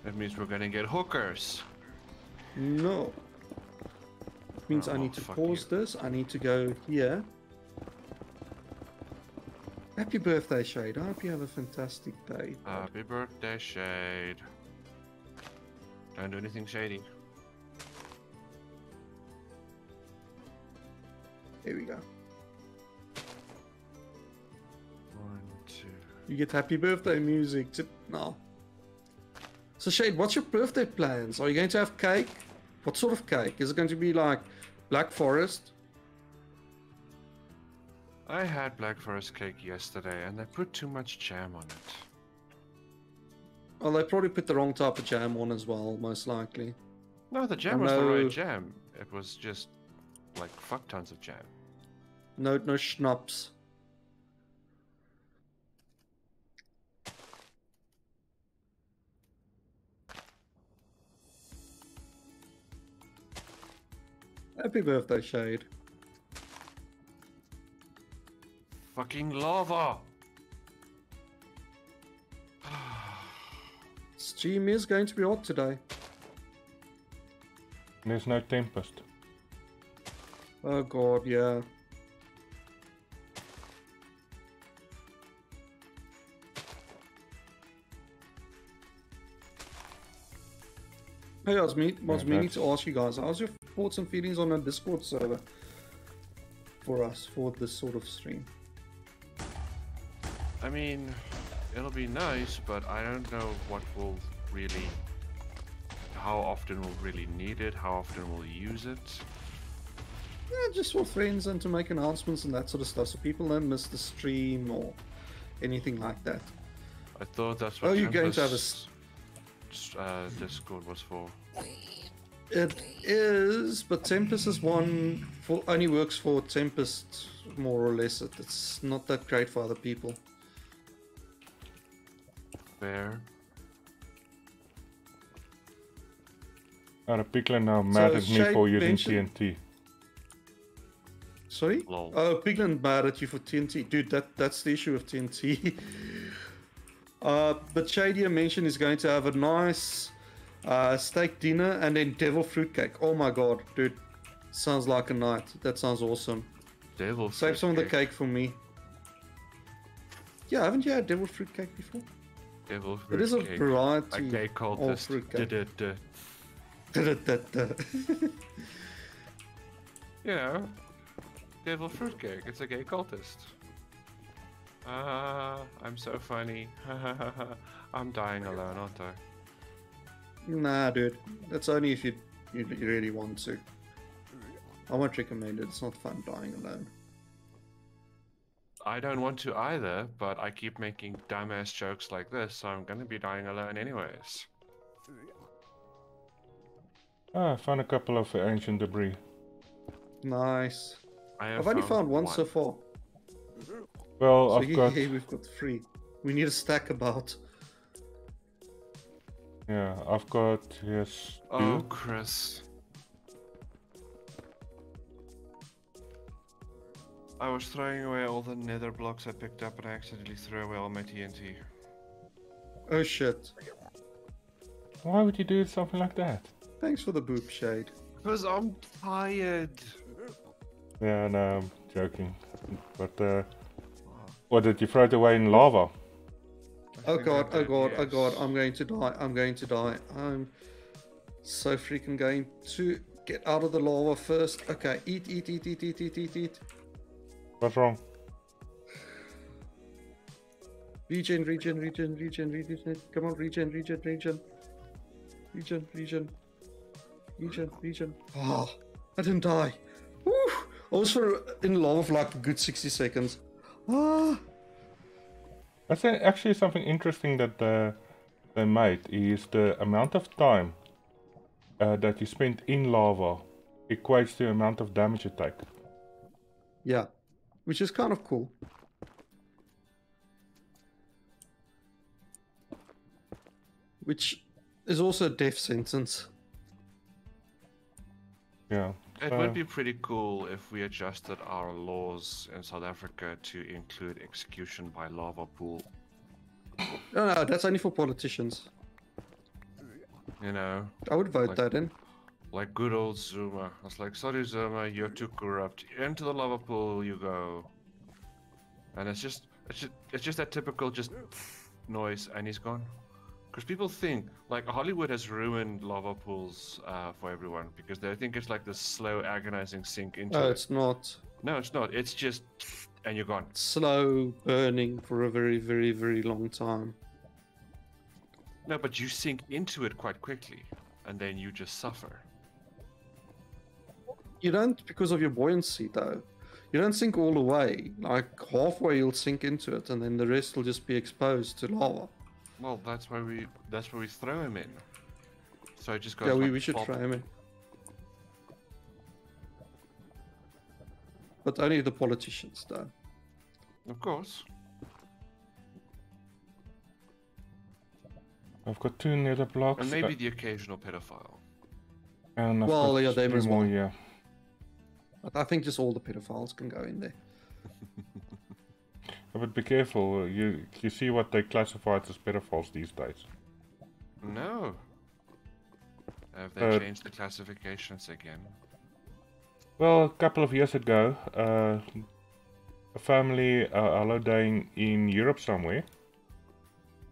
That means we're gonna get hookers. No. It means Oh, I need to fuck pause this. I need to go here. Happy birthday, Shade. I hope you have a fantastic day. Happy birthday, Shade. Don't do anything shady. Here we go. 1, 2. You get happy birthday music now. So Shade, what's your birthday plans? Are you going to have cake? What sort of cake? Is it going to be like Black Forest? I had Black Forest cake yesterday and they put too much jam on it. Oh, they probably put the wrong type of jam on as well, most likely. No, the jam was the right jam. It was just like fuck tons of jam. No schnapps. Happy birthday, Shade. Fucking lava! Steam is going to be hot today. There's no Tempest. Oh god, yeah. Hey, I was meaning to ask you guys, how's your thoughts and feelings on a Discord server for us, for this sort of stream? I mean, it'll be nice, but I don't know what will really... How often we'll really need it, how often we'll use it. Yeah, just for friends and to make announcements and that sort of stuff, so people don't miss the stream or anything like that. I thought that's what you're going to have a... Discord was for. It is, but Tempest is one for only works for Tempest, more or less. It's not that great for other people. Fair. The Piglin now mad at me for using TNT. Sorry? Lol. Oh, Piglin mad at you for TNT. Dude, that's the issue with TNT. But Shady mentioned is going to have a nice steak dinner and then devil fruitcake. Oh my god, dude. Sounds like a night. That sounds awesome. Devil Save some of the cake for me. Yeah, haven't you had devil fruitcake before? Devil fruitcake. It is a variety a gay cultist. of fruitcake. You know, devil fruitcake. It's a gay cultist. I'm so funny. I'm dying alone, aren't I? Nah, dude. That's only if you really want to. I won't recommend it. It's not fun dying alone. I don't want to either, but I keep making dumbass jokes like this, so I'm gonna be dying alone anyways. I found a couple of ancient debris. Nice. I've only found one so far. Well, So I've got... we've got 3. We need a stack about. Yeah, I've got... Yes, 2. Oh, Chris. I was throwing away all the nether blocks I picked up and I accidentally threw away all my TNT. Oh shit. Why would you do something like that? Thanks for the boop, Shade. Because I'm tired. Yeah, no, I'm joking. But, what, did you throw it away in lava? Oh god, oh god, yes. oh god, I'm going to die, I'm going to die. I'm so freaking going to get out of the lava first. Okay, eat. What's wrong? Regen. Come on, regen. Oh, I didn't die. Woo! I was in lava for like a good 60 seconds. Ah. That's actually something interesting that they made, is the amount of time that you spend in lava equates to the amount of damage you take. Yeah, which is kind of cool. which is also a death sentence. Yeah. It would be pretty cool if we adjusted our laws in South Africa to include execution by lava pool. No, that's only for politicians. You know, I would vote that in. like good old Zuma. I was like, sorry Zuma, you're too corrupt. Into the lava pool you go. And it's just that typical just noise, and he's gone. Because people think like Hollywood has ruined lava pools for everyone because they think it's like this slow, agonizing sink into. Oh, it. it's not. No, it's not. It's just and you're gone. Slow burning for a very, very, very long time. No, but you sink into it quite quickly, and then you just suffer. You don't because of your buoyancy, though. You don't sink all the way. Like halfway, you'll sink into it, and then the rest will just be exposed to lava. Well, that's why we throw him in. So it just goes. Yeah, like we should pop. try him in. But only the politicians, though. Of course. I've got 2 nether blocks. And maybe the occasional pedophile. And I've Well, got yeah, them 3 as more, well. yeah. But I think just all the pedophiles can go in there. But be careful, you see what they classify as pedophiles these days. No. Have they changed the classifications again? Well, a couple of years ago, a family holidaying in Europe somewhere,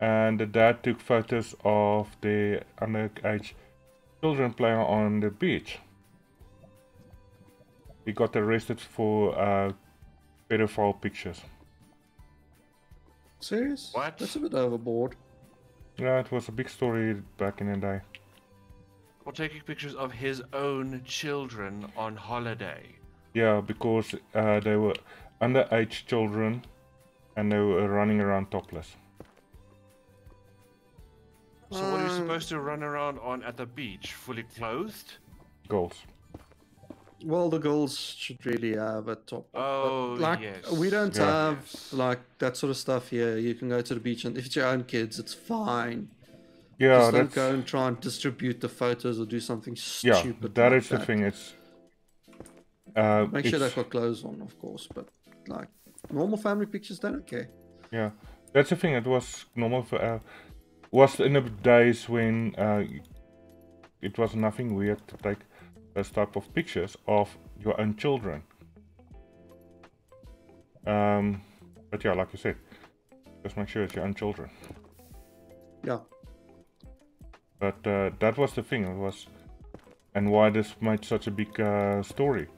and the dad took photos of their underage children playing on the beach. He got arrested for pedophile pictures. Serious? What? That's a bit overboard. Yeah, it was a big story back in the day. Or taking pictures of his own children on holiday. Yeah, because they were underage children and they were running around topless. So what are you supposed to run around on at the beach? Fully clothed? Girls. Well, the girls should really have a top. Oh, like, yes. we don't Yeah. have Yes. like that sort of stuff here. You can go to the beach, and if it's your own kids, it's fine. Yeah, Just don't that's go and try and distribute the photos or do something yeah. stupid. That like is the that. thing. It's Make sure it's- they've got clothes on, of course, but like normal family pictures, they don't care. Yeah, that's the thing. It was normal for was in the days when it was nothing weird to take those type of pictures of your own children. But yeah, like you said, just make sure it's your own children. Yeah. But that was the thing. It was, and why this made such a big story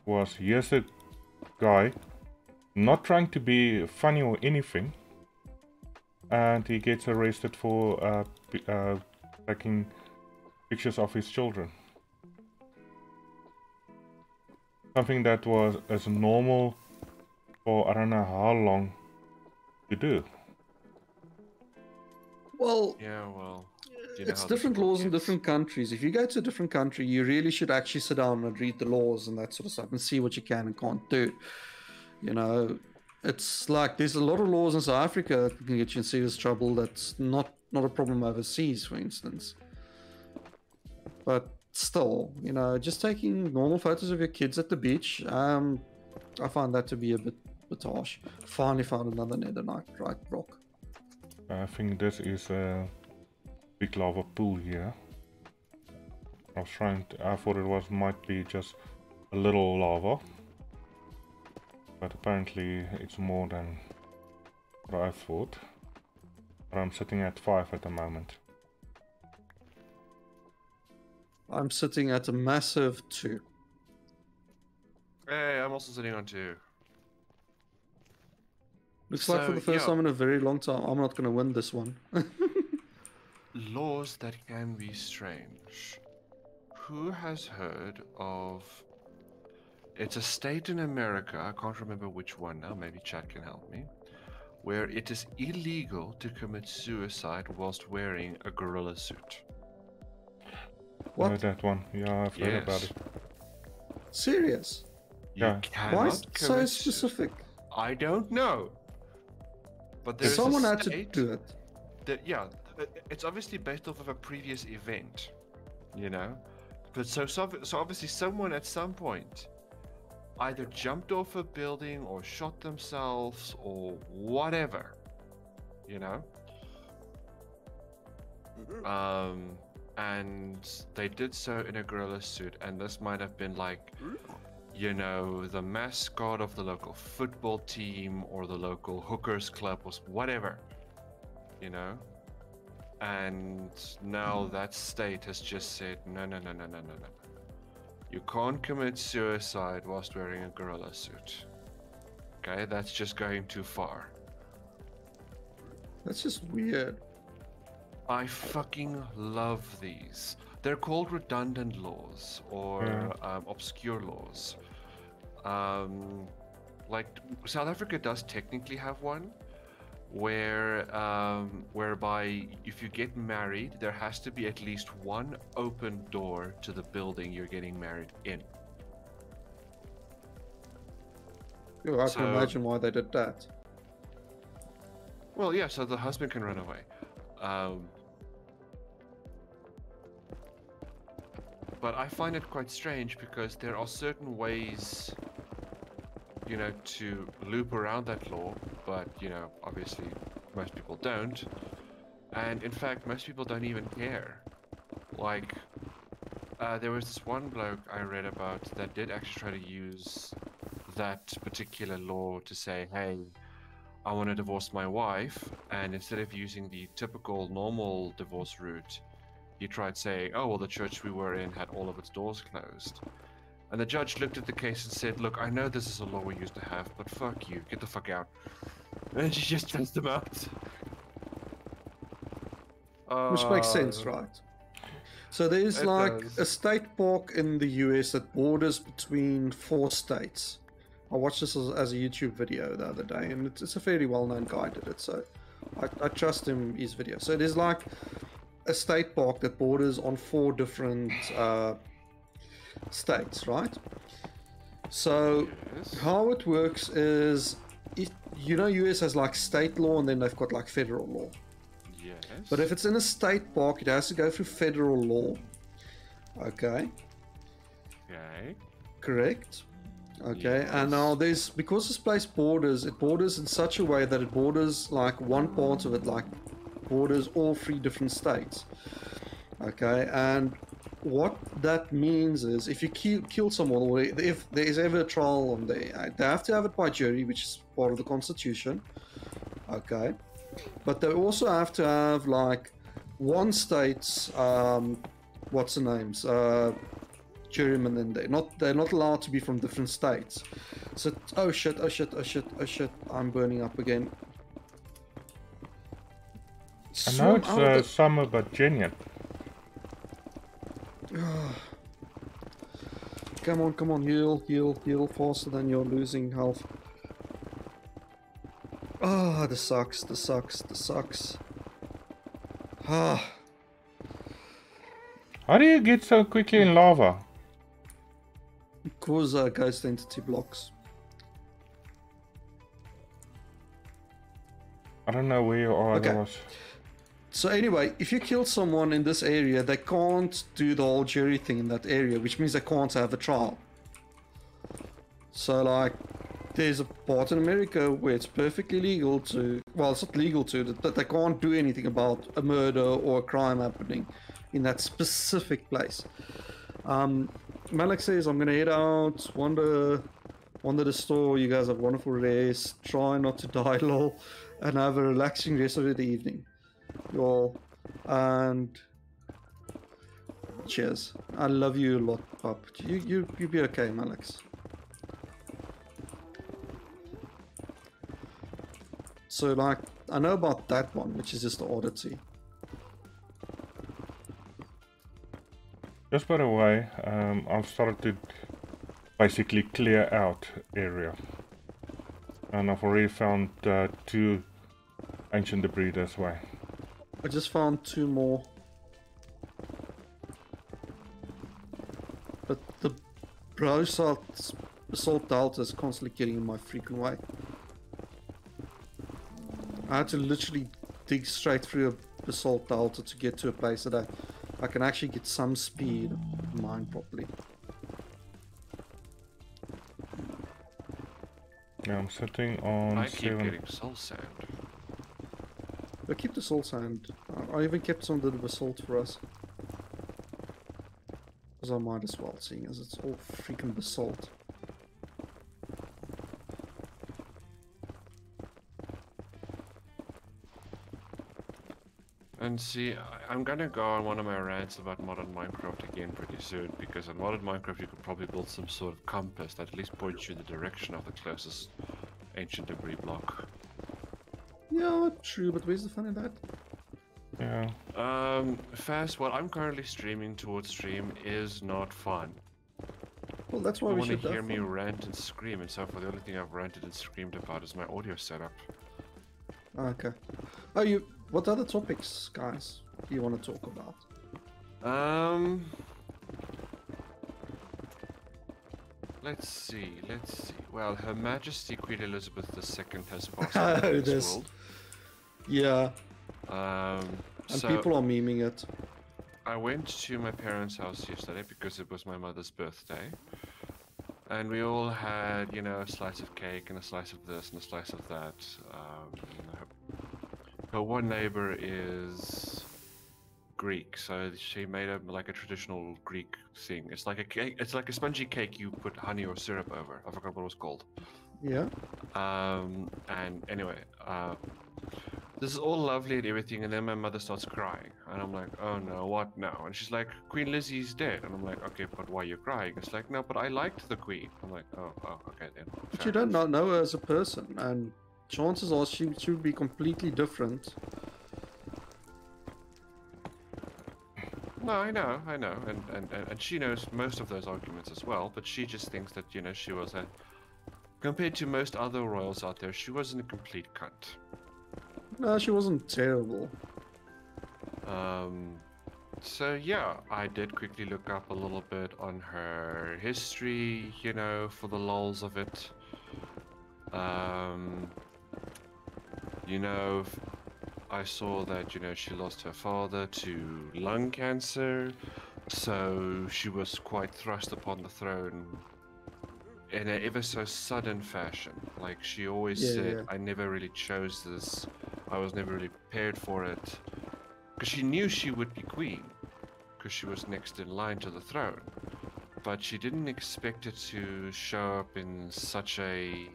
was here's a guy not trying to be funny or anything, and he gets arrested for taking pictures of his children. Something that was as normal for I don't know how long to do. Well, Yeah, well. do you know it's how the different people laws in kids- different countries. If you go to a different country, you really should actually sit down and read the laws and that sort of stuff and see what you can and can't do. You know, it's like there's a lot of laws in South Africa that can get you in serious trouble. That's not a problem overseas, for instance. But still, you know, just taking normal photos of your kids at the beach, I find that to be a bit harsh. Finally found another netherite rock. I think this is a big lava pool here. I thought it might be just a little lava, but apparently it's more than what I thought. But I'm sitting at 5 at the moment. I'm sitting at a massive 2. Hey, I'm also sitting on 2. Looks like for So, the first yeah. time in a very long time, I'm not going to win this one. Laws that can be strange. Who has heard of... It's a state in America, I can't remember which one now, maybe chat can help me, where it is illegal to commit suicide whilst wearing a gorilla suit. What? That one? Yeah, I've heard about Yes. it. Serious? You Yeah. cannot Why is it so commit specific? I don't know. But there's Someone a had to state do it. that, yeah, it's obviously based off of a previous event, you know. But so obviously someone at some point either jumped off a building or shot themselves or whatever, you know. And they did so in a gorilla suit, and this might have been like, you know, the mascot of the local football team or the local hookers club or whatever, you know. And now that state has just said, no. You can't commit suicide whilst wearing a gorilla suit. Okay, that's just going too far. That's just weird. I fucking love these. They're called redundant laws or obscure laws. Like South Africa does technically have one, whereby if you get married, there has to be at least one open door to the building you're getting married in. Oh, I can imagine why they did that. Well, yeah, so the husband can run away. But I find it quite strange because there are certain ways, you know, to loop around that law, but, you know, obviously most people don't. And in fact, most people don't even care. Like, there was this one bloke I read about that did actually try to use that particular law to say, hey, I want to divorce my wife, and instead of using the typical normal divorce route, he tried saying, oh, well, the church we were in had all of its doors closed. And the judge looked at the case and said, look, I know this is a law we used to have, but fuck you, get the fuck out. And she just tossed him out. Which makes sense, right? So there's like a state park in the US that borders between 4 states. I watched this as a YouTube video the other day, and it's a fairly well-known guy did it, so I trust his video. So there's like a state park that borders on 4 different states, right? So how it works is, you know, US has like state law and then they've got like federal law. Yes. But if it's in a state park, it has to go through federal law. Okay. Okay. Correct. Okay, Yes. and now because this place borders, it borders in such a way that it borders like one part of it, like borders all 3 different states. Okay, and what that means is if you kill someone, or if there is ever a trial on there, they have to have it by jury, which is part of the Constitution. Okay, but they also have to have like one state's what's the names, jurymen in there. They're not allowed to be from different states. So oh shit, I'm burning up again. I know it's summer, but genuine. Come on, heal faster than you're losing health. Ah, this sucks. Ah. How do you get so quickly in lava? Because ghost entity blocks. I don't know where you are. Okay. Otherwise. So anyway, if you kill someone in this area, they can't do the whole jury thing in that area, which means they can't have a trial. So like, there's a part in America where it's perfectly legal to, well, it's not legal to, that they can't do anything about a murder or a crime happening in that specific place. Malik says, I'm gonna head out, wander the store, you guys have a wonderful rest, try not to die lol, and have a relaxing rest of the evening. Y'all, and cheers. I love you a lot, pup. You be okay, Malix. So like, I know about that one, which is just the oddity. Just by the way, I've started to basically clear out area, and I've already found 2 ancient debris this way. I just found 2 more. But the basalt delta is constantly getting in my freaking way. I had to literally dig straight through basalt delta to get to a place that I can actually get some speed and mine properly. Yeah, I'm sitting on I keep 7. getting soul sand. I keep the salt sand. I even kept some of the basalt for us. Because I might as well, seeing as it's all freaking basalt. And see, I'm gonna go on one of my rants about modern Minecraft again pretty soon, because in modern Minecraft you could probably build some sort of compass that at least points you in the direction of the closest ancient debris block. Yeah, true, but where's the fun in that? Yeah. Fast, what I'm currently streaming towards stream is not fun. Well, that's why You we want to should hear have me fun. rant and scream, and so far the only thing I've ranted and screamed about is my audio setup. Okay. Oh, what other topics, guys, do you want to talk about? Let's see. Well, Her Majesty Queen Elizabeth II has passed away in this This- world. Yeah, And and so people are memeing it. I went to my parents' house yesterday because it was my mother's birthday. And we all had, you know, a slice of cake and a slice of this and a slice of that. Her one neighbor is Greek, so she made like a traditional Greek thing. It's like a cake. It's like a spongy cake you put honey or syrup over. I forgot what it was called. Yeah. And anyway, this is all lovely and everything, and then my mother starts crying, and I'm like, oh no, what now? And she's like, Queen Lizzie's dead, and I'm like, okay, but why are you crying? It's like, no, but I liked the Queen. I'm like, oh, okay then. But fair you don't enough." not know her as a person, and chances are she would be completely different. No, I know, and she knows most of those arguments as well, but she just thinks that, you know, she was a, compared to most other royals out there, she wasn't a complete cunt. No, she wasn't terrible. So yeah, I did quickly look up a little bit on her history, you know, for the lols of it. You know, I saw that, you know, she lost her father to lung cancer, so she was quite thrust upon the throne in an ever so sudden fashion. Like, she always said, Yeah. I never really chose this, I was never really prepared for it. Because she knew she would be queen, because she was next in line to the throne. But she didn't expect it to show up in such a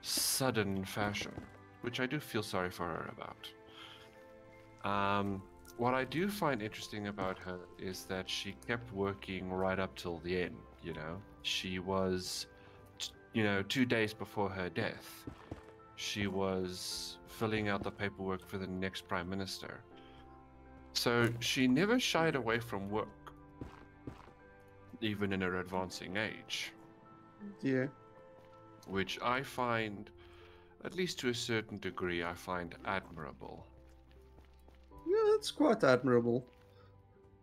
sudden fashion, which I do feel sorry for her about. What I do find interesting about her is that she kept working right up till the end, you know. She was, you know, 2 days before her death, she was filling out the paperwork for the next prime minister. So she never shied away from work, even in her advancing age, Yeah. which I find, at least to a certain degree, I find admirable. Yeah, that's quite admirable.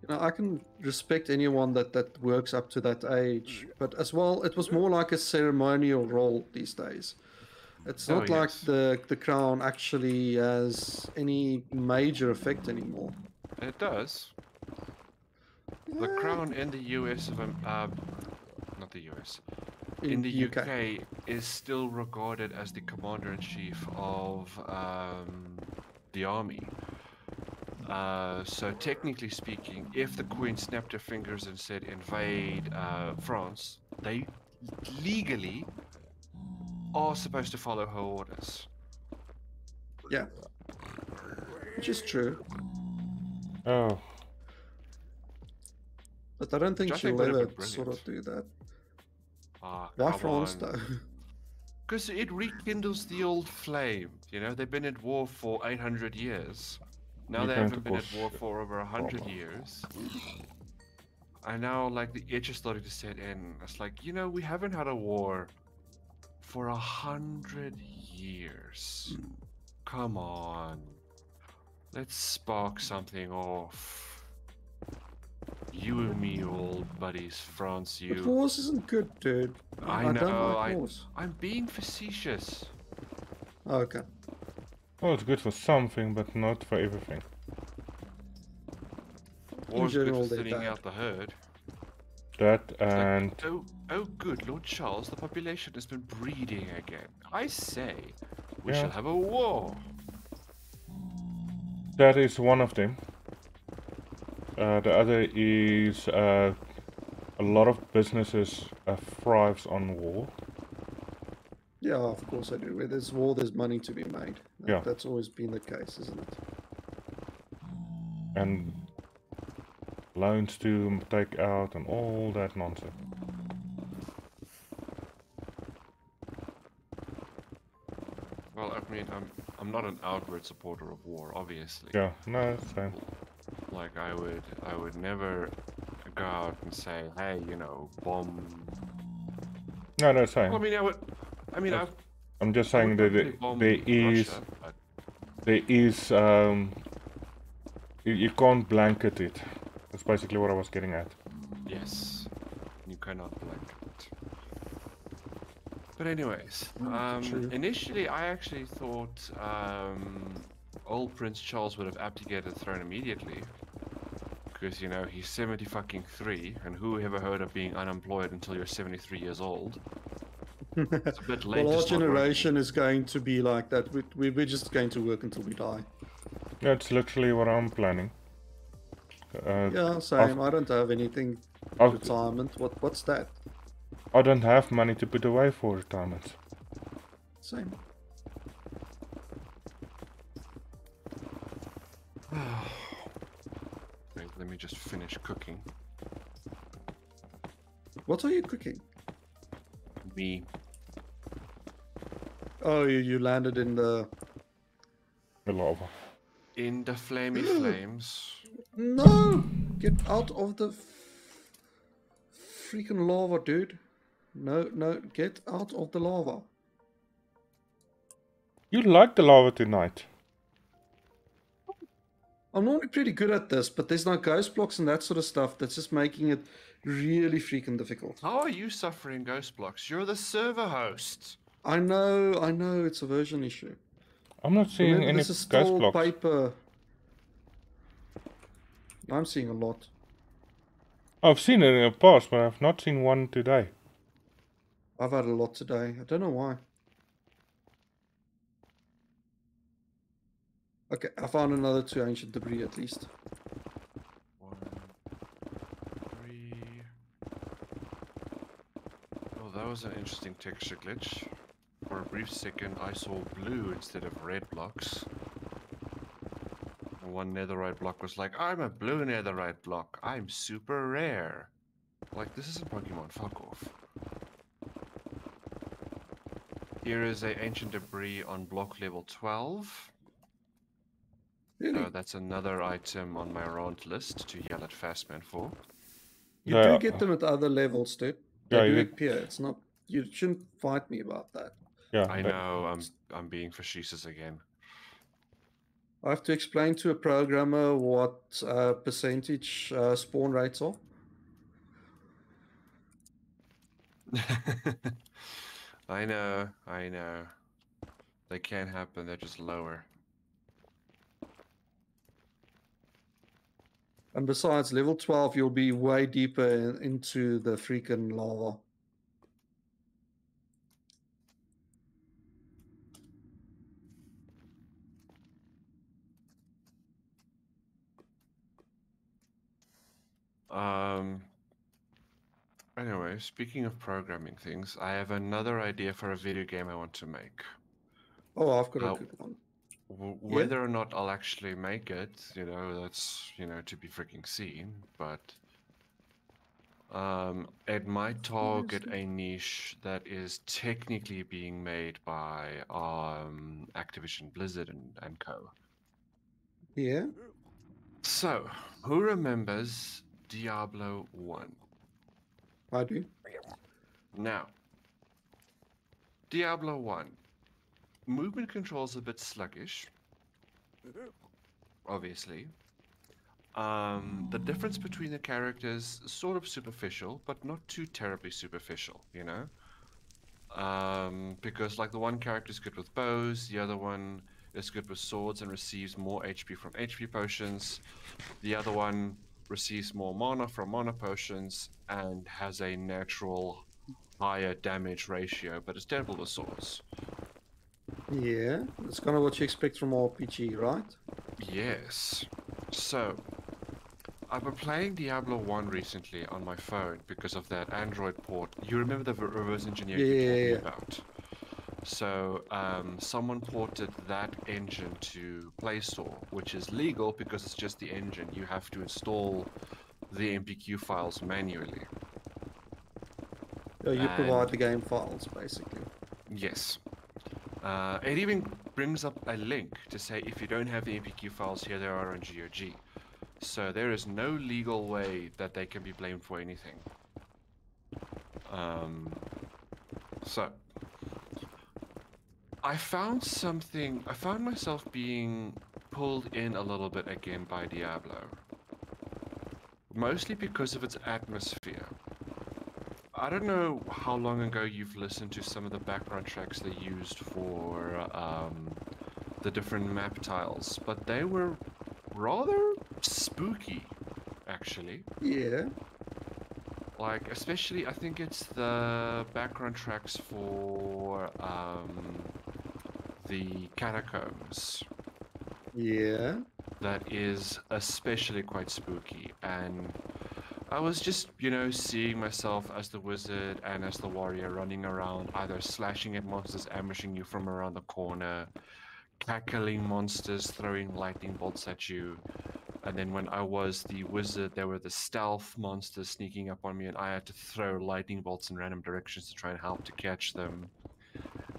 You know, I can respect anyone that works up to that age, but as well, it was more like a ceremonial role these days. It's Oh, not like yes. the crown actually has any major effect anymore. It does. The crown in the US of not the US, in the UK is still regarded as the commander-in-chief of the army. So technically speaking, if the Queen snapped her fingers and said invade France, they legally are supposed to follow her orders. Yeah, which is true. Oh, But I don't think Which I think she'll would have ever been sort of brilliant. do that. Why Why France though? Because it rekindles the old flame. You know, they've been at war for 800 years. Now You they can't haven't been at war push for over 100 Obama. years. And now, like, the itch is starting to set in. It's like, you know, we haven't had a war for 100 years. Come on. Let's spark something off. You and me, old buddies, France, But you. wars isn't good, dude. I don't know, like wars. I'm being facetious. Okay. Oh, it's good for something, but not for everything. War's good general, for they're thinning bad. out the herd. That It's and like, oh, good, Lord Charles, the population has been breeding again. I say, we Yeah. shall have a war. that is one of them. The other is a lot of businesses thrives on war. Yeah, of course I do. Where there's war, there's money to be made. Yeah. That's always been the case, isn't it? And loans to take out and all that nonsense. Well, I mean, I'm not an outward supporter of war, obviously. Yeah, no, same. Like I would never go out and say, hey, you know, bomb. No, no, same. Well, I mean, Yes. I've I'm just I saying would that definitely bomb there is Russia, but you can't blanket it. That's basically what I was getting at. yes, you cannot blanket it. But anyways, True. initially I actually thought old Prince Charles would have abdicated the throne immediately. Because, you know, he's 73, and who ever heard of being unemployed until you're 73 years old? It's a bit late Well, to our start generation is going to be like that. We're just going to work until we die. That's literally what I'm planning. Yeah, same. I don't have anything I've, retirement. What's that? I don't have money to put away for retirement. Same. Wait, let me just finish cooking. What are you cooking? Me. Oh, you landed in the... The lava. In the flamey flames. No! Get out of the freaking lava, dude. No, get out of the lava. You like the lava tonight. I'm normally pretty good at this, but there's no ghost blocks and that sort of stuff that's just making it really freaking difficult. How are you suffering ghost blocks? You're the server host. I know, it's a version issue. I'm not seeing Remember, any this is ghost still blocks. paper. I'm seeing a lot. I've seen it in the past, but I've not seen one today. I've had a lot today. I don't know why. Okay, I found another 2 ancient debris at least. 1, 3. Oh, that was an interesting texture glitch. For a brief second, I saw blue instead of red blocks. And one netherite block was like, I'm a blue netherite block. I'm super rare. Like, this isn't Pokemon, fuck off. Here is a ancient debris on block level 12. Really? So that's another item on my rant list to yell at Fastman for. You Yeah. do get them at other levels, dude. They Yeah, do you- appear. It's not... You shouldn't fight me about that. Yeah, I know, I'm being facetious again. I have to explain to a programmer what percentage spawn rates are. I know. They can happen, they're just lower. And besides, level 12, you'll be way deeper into the freaking lava. Anyway, speaking of programming things, I have another idea for a video game I want to make. Oh, I've got a Now, good one. Whether or not I'll actually make it, you know, that's, you know, to be freaking seen, but it might target a niche that is technically being made by Activision Blizzard and co. Yeah? So, who remembers Diablo 1? I do. Now, Diablo 1. Movement controls a bit sluggish, obviously. The difference between the characters is sort of superficial, but not too terribly superficial, you know? Because like the one character is good with bows, the other one is good with swords and receives more HP from HP potions. The other one receives more mana from mana potions, and has a natural higher damage ratio, but it's terrible with swords. Yeah, that's kind of what you expect from RPG, right? Yes. So, I've been playing Diablo 1 recently on my phone because of that Android port. You remember the reverse engineer you told me Yeah. about? So, someone ported that engine to Play Store, which is legal because it's just the engine. You have to install the MPQ files manually. Yeah, you provide And the game files, basically. yes. It even brings up a link to say if you don't have the MPQ files, here they are on GOG. So there is no legal way that they can be blamed for anything. So I found myself being pulled in a little bit again by Diablo. Mostly because of its atmosphere. I don't know how long ago you've listened to some of the background tracks they used for the different map tiles, but they were rather spooky, actually. Yeah. Like, especially, I think it's the background tracks for the catacombs. Yeah. That is especially quite spooky, and I was just, seeing myself as the wizard and as the warrior running around, either slashing at monsters, ambushing you from around the corner, cackling monsters, throwing lightning bolts at you. And then when I was the wizard, there were the stealth monsters sneaking up on me, and I had to throw lightning bolts in random directions to try and help to catch them.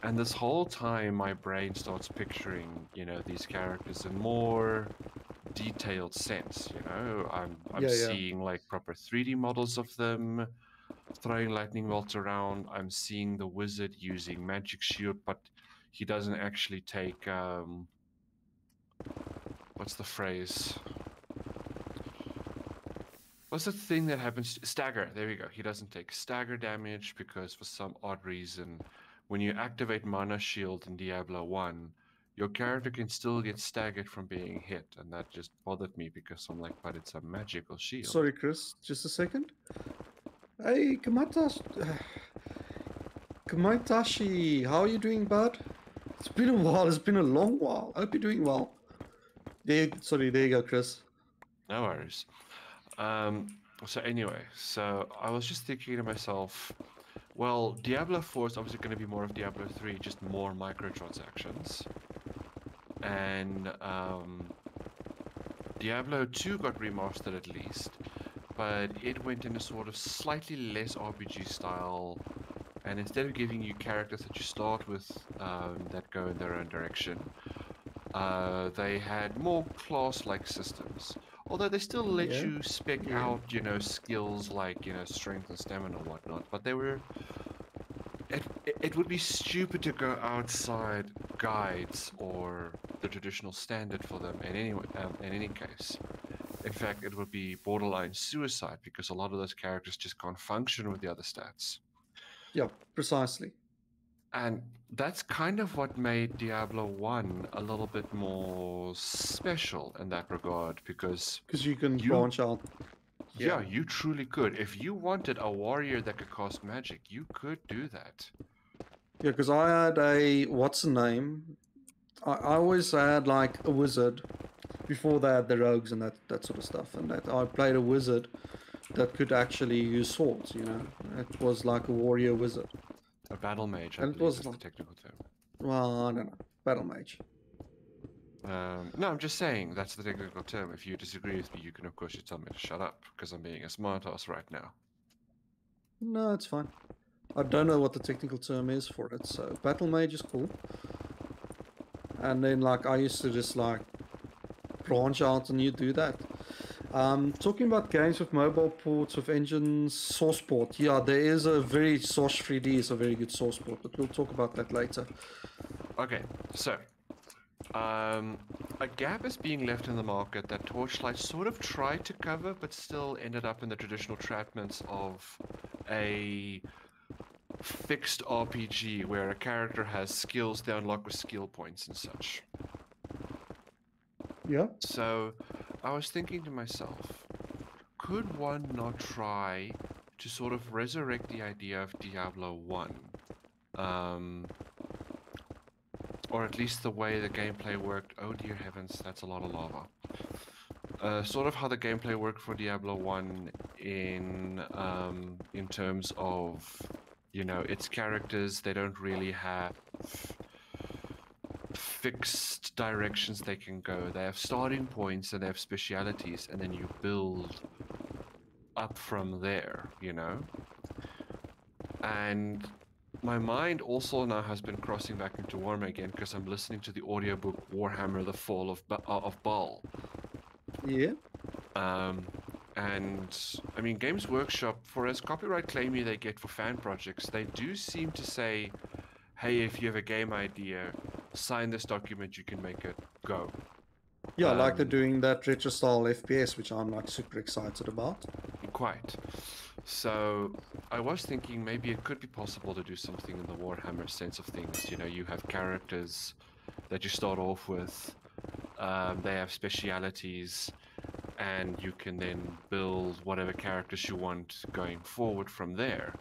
And this whole time, my brain starts picturing, these characters in more detailed sense. I'm Yeah, yeah. seeing like proper 3D models of them, throwing lightning bolts around. I'm seeing the wizard using magic shield, but he doesn't actually take what's the phrase? What's the thing that happens? Stagger. There we go. He doesn't take stagger damage because for some odd reason, when you activate Mana Shield in Diablo 1, your character can still get staggered from being hit. And that just bothered me because I'm like, but it's a magical shield. Sorry, Chris. Just a second. Hey, Kamaitashi, how are you doing, bud? It's been a while. It's been a long while. I hope you're doing well. Sorry, there you go, Chris. No worries. So anyway, so I was just thinking to myself, well, Diablo 4 is obviously going to be more of Diablo 3, just more microtransactions. And Diablo 2 got remastered at least, but it went in a sort of slightly less RPG style. And instead of giving you characters that you start with that go in their own direction, they had more class-like systems. Although they still let you spec out, skills like, strength and stamina and whatnot. But they were... It would be stupid to go outside guides or the traditional standard for them in any case. In fact, it would be borderline suicide because a lot of those characters just can't function with the other stats. Yeah, precisely. And that's kind of what made Diablo 1 a little bit more special in that regard, because you can branch out. Yeah, you truly could. If you wanted a warrior that could cast magic, you could do that. Yeah, because I had what's the name? I always had like a wizard before they had the rogues and that sort of stuff. And that I played a wizard that could actually use swords, It was like a warrior wizard. A battle mage, I And it believe was is like, the technical term. well, I don't know. Battle mage. No, I'm just saying that's the technical term. If you disagree with me, you can of course just tell me to shut up, because I'm being a smartass right now. No, it's fine. I don't know what the technical term is for it, so battle mage is cool. And then like I used to just like branch out and you do that. Talking about games with mobile ports, with engines, source port. Yeah, there is a very Source 3D is a very good source port, but we'll talk about that later. Okay, so a gap is being left in the market that Torchlight sort of tried to cover, but still ended up in the traditional trapments of a fixed RPG where a character has skills they unlock with skill points and such. Yeah. So I was thinking to myself, could one not try to sort of resurrect the idea of Diablo 1? Or at least the way the gameplay worked. Oh dear heavens, that's a lot of lava. Sort of how the gameplay worked for Diablo 1 in terms of, you know, its characters. They don't really have fixed directions they can go. They have starting points and they have specialities, and then you build up from there, you know? And my mind also now has been crossing back into Warhammer again because I'm listening to the audiobook Warhammer: The Fall of Baal. Yeah. And I mean, Games Workshop, for as copyright claimy they get for fan projects, they do seem to say, hey, if you have a game idea, sign this document, you can make it go. Yeah, like they're doing that retro style FPS, which I'm like super excited about. Quite. So I was thinking maybe it could be possible to do something in the Warhammer sense of things. You know, you have characters that you start off with. They have specialities, and you can then build whatever characters you want going forward from there.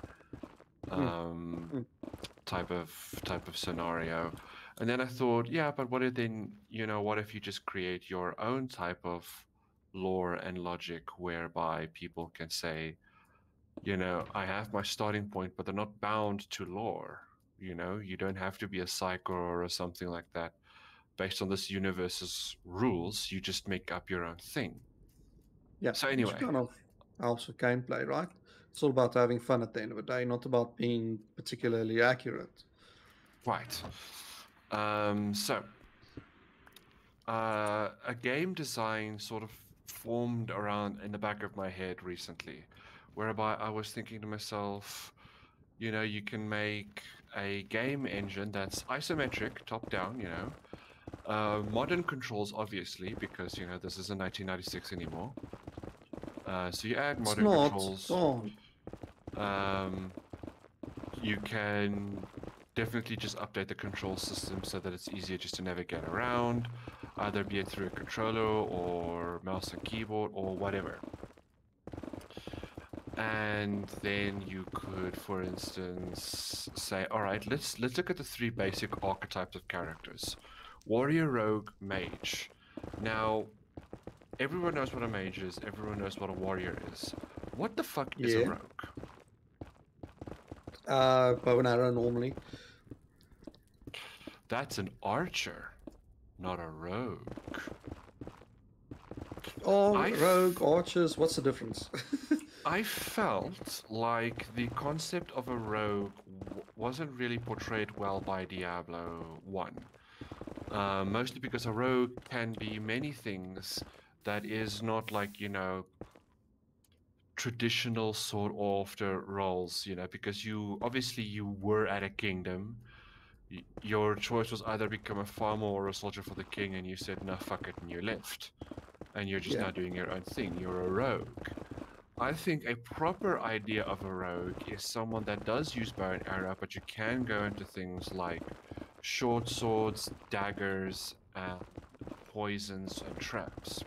Type of scenario. And then I thought, yeah, but what if then, you know, what if you just create your own type of lore and logic whereby people can say, you know, I have my starting point, but they're not bound to lore. You know, you don't have to be a psycho or something like that. Based on this universe's rules, you just make up your own thing. Yeah. So Which anyway, kind of helps with gameplay, right? It's all about having fun at the end of the day, not about being particularly accurate. right. A game design sort of formed around in the back of my head recently, whereby I was thinking to myself, you know, you can make a game engine that's isometric, top down, you know, modern controls, obviously, because, you know, this isn't 1996 anymore. So you add It's modern not. controls. Oh, You can definitely just update the control system so that it's easier just to navigate around, either be it through a controller or mouse and keyboard or whatever. And then you could, for instance, say, all right, let's look at the three basic archetypes of characters: warrior, rogue, mage. Now, everyone knows what a mage is. Everyone knows what a warrior is. What the fuck is a yeah. rogue? Bow and arrow normally. That's an archer, not a rogue. Oh, rogue, archers, what's the difference? I felt like the concept of a rogue wasn't really portrayed well by Diablo 1. Mostly because a rogue can be many things that is not like, you know, traditional sought after roles, you know, because you obviously you were at a kingdom. Your choice was either become a farmer or a soldier for the king, and you said, no, fuck it, and you left. And you're just now doing your own thing. You're a rogue. I think a proper idea of a rogue is someone that does use bow and arrow, but you can go into things like short swords, daggers, poisons, and traps.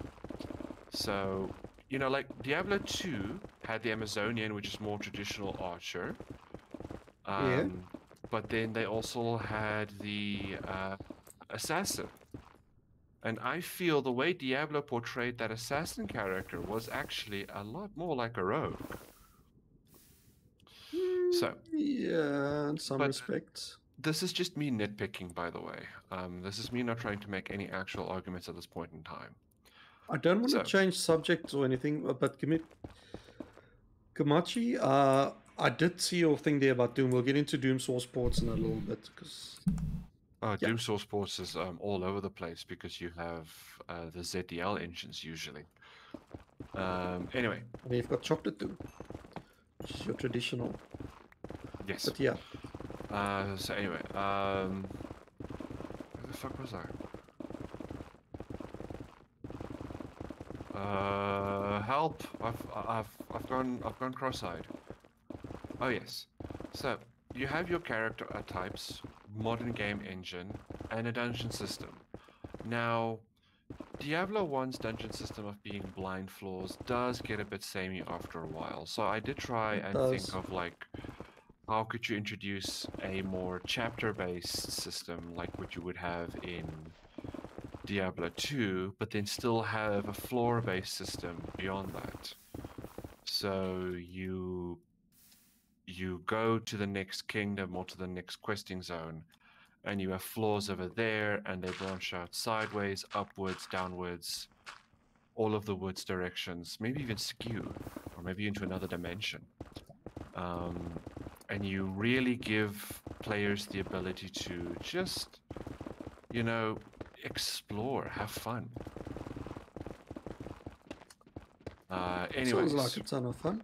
So, you know, like Diablo 2 had the Amazonian, which is more traditional archer. Yeah. But then they also had the assassin. And I feel the way Diablo portrayed that assassin character was actually a lot more like a rogue. So, yeah, in some but respects. this is just me nitpicking, by the way. This is me not trying to make any actual arguments at this point in time. I don't want to So- change subjects or anything, but Kamachi, I did see your thing there about Doom. We'll get into Doom source ports in a little bit because Doom source ports is all over the place because you have the ZDL engines usually. Anyway, and you've got Chocolate Doom, which is your traditional. yes. But yeah, So anyway, where the fuck was I? Help! I've gone cross-eyed. Oh yes. So you have your character types, modern game engine, and a dungeon system. Now, Diablo 1's dungeon system of being blind floors does get a bit samey after a while. So I did try It and think does. of like, how could you introduce a more chapter-based system like what you would have in Diablo 2, but then still have a floor-based system beyond that. So you go to the next kingdom or to the next questing zone, and you have floors over there, and they branch out sideways, upwards, downwards, all of the woods directions, maybe even skew, or maybe into another dimension. And you really give players the ability to just, you know, explore, have fun. Sounds like Anyways, a ton of fun.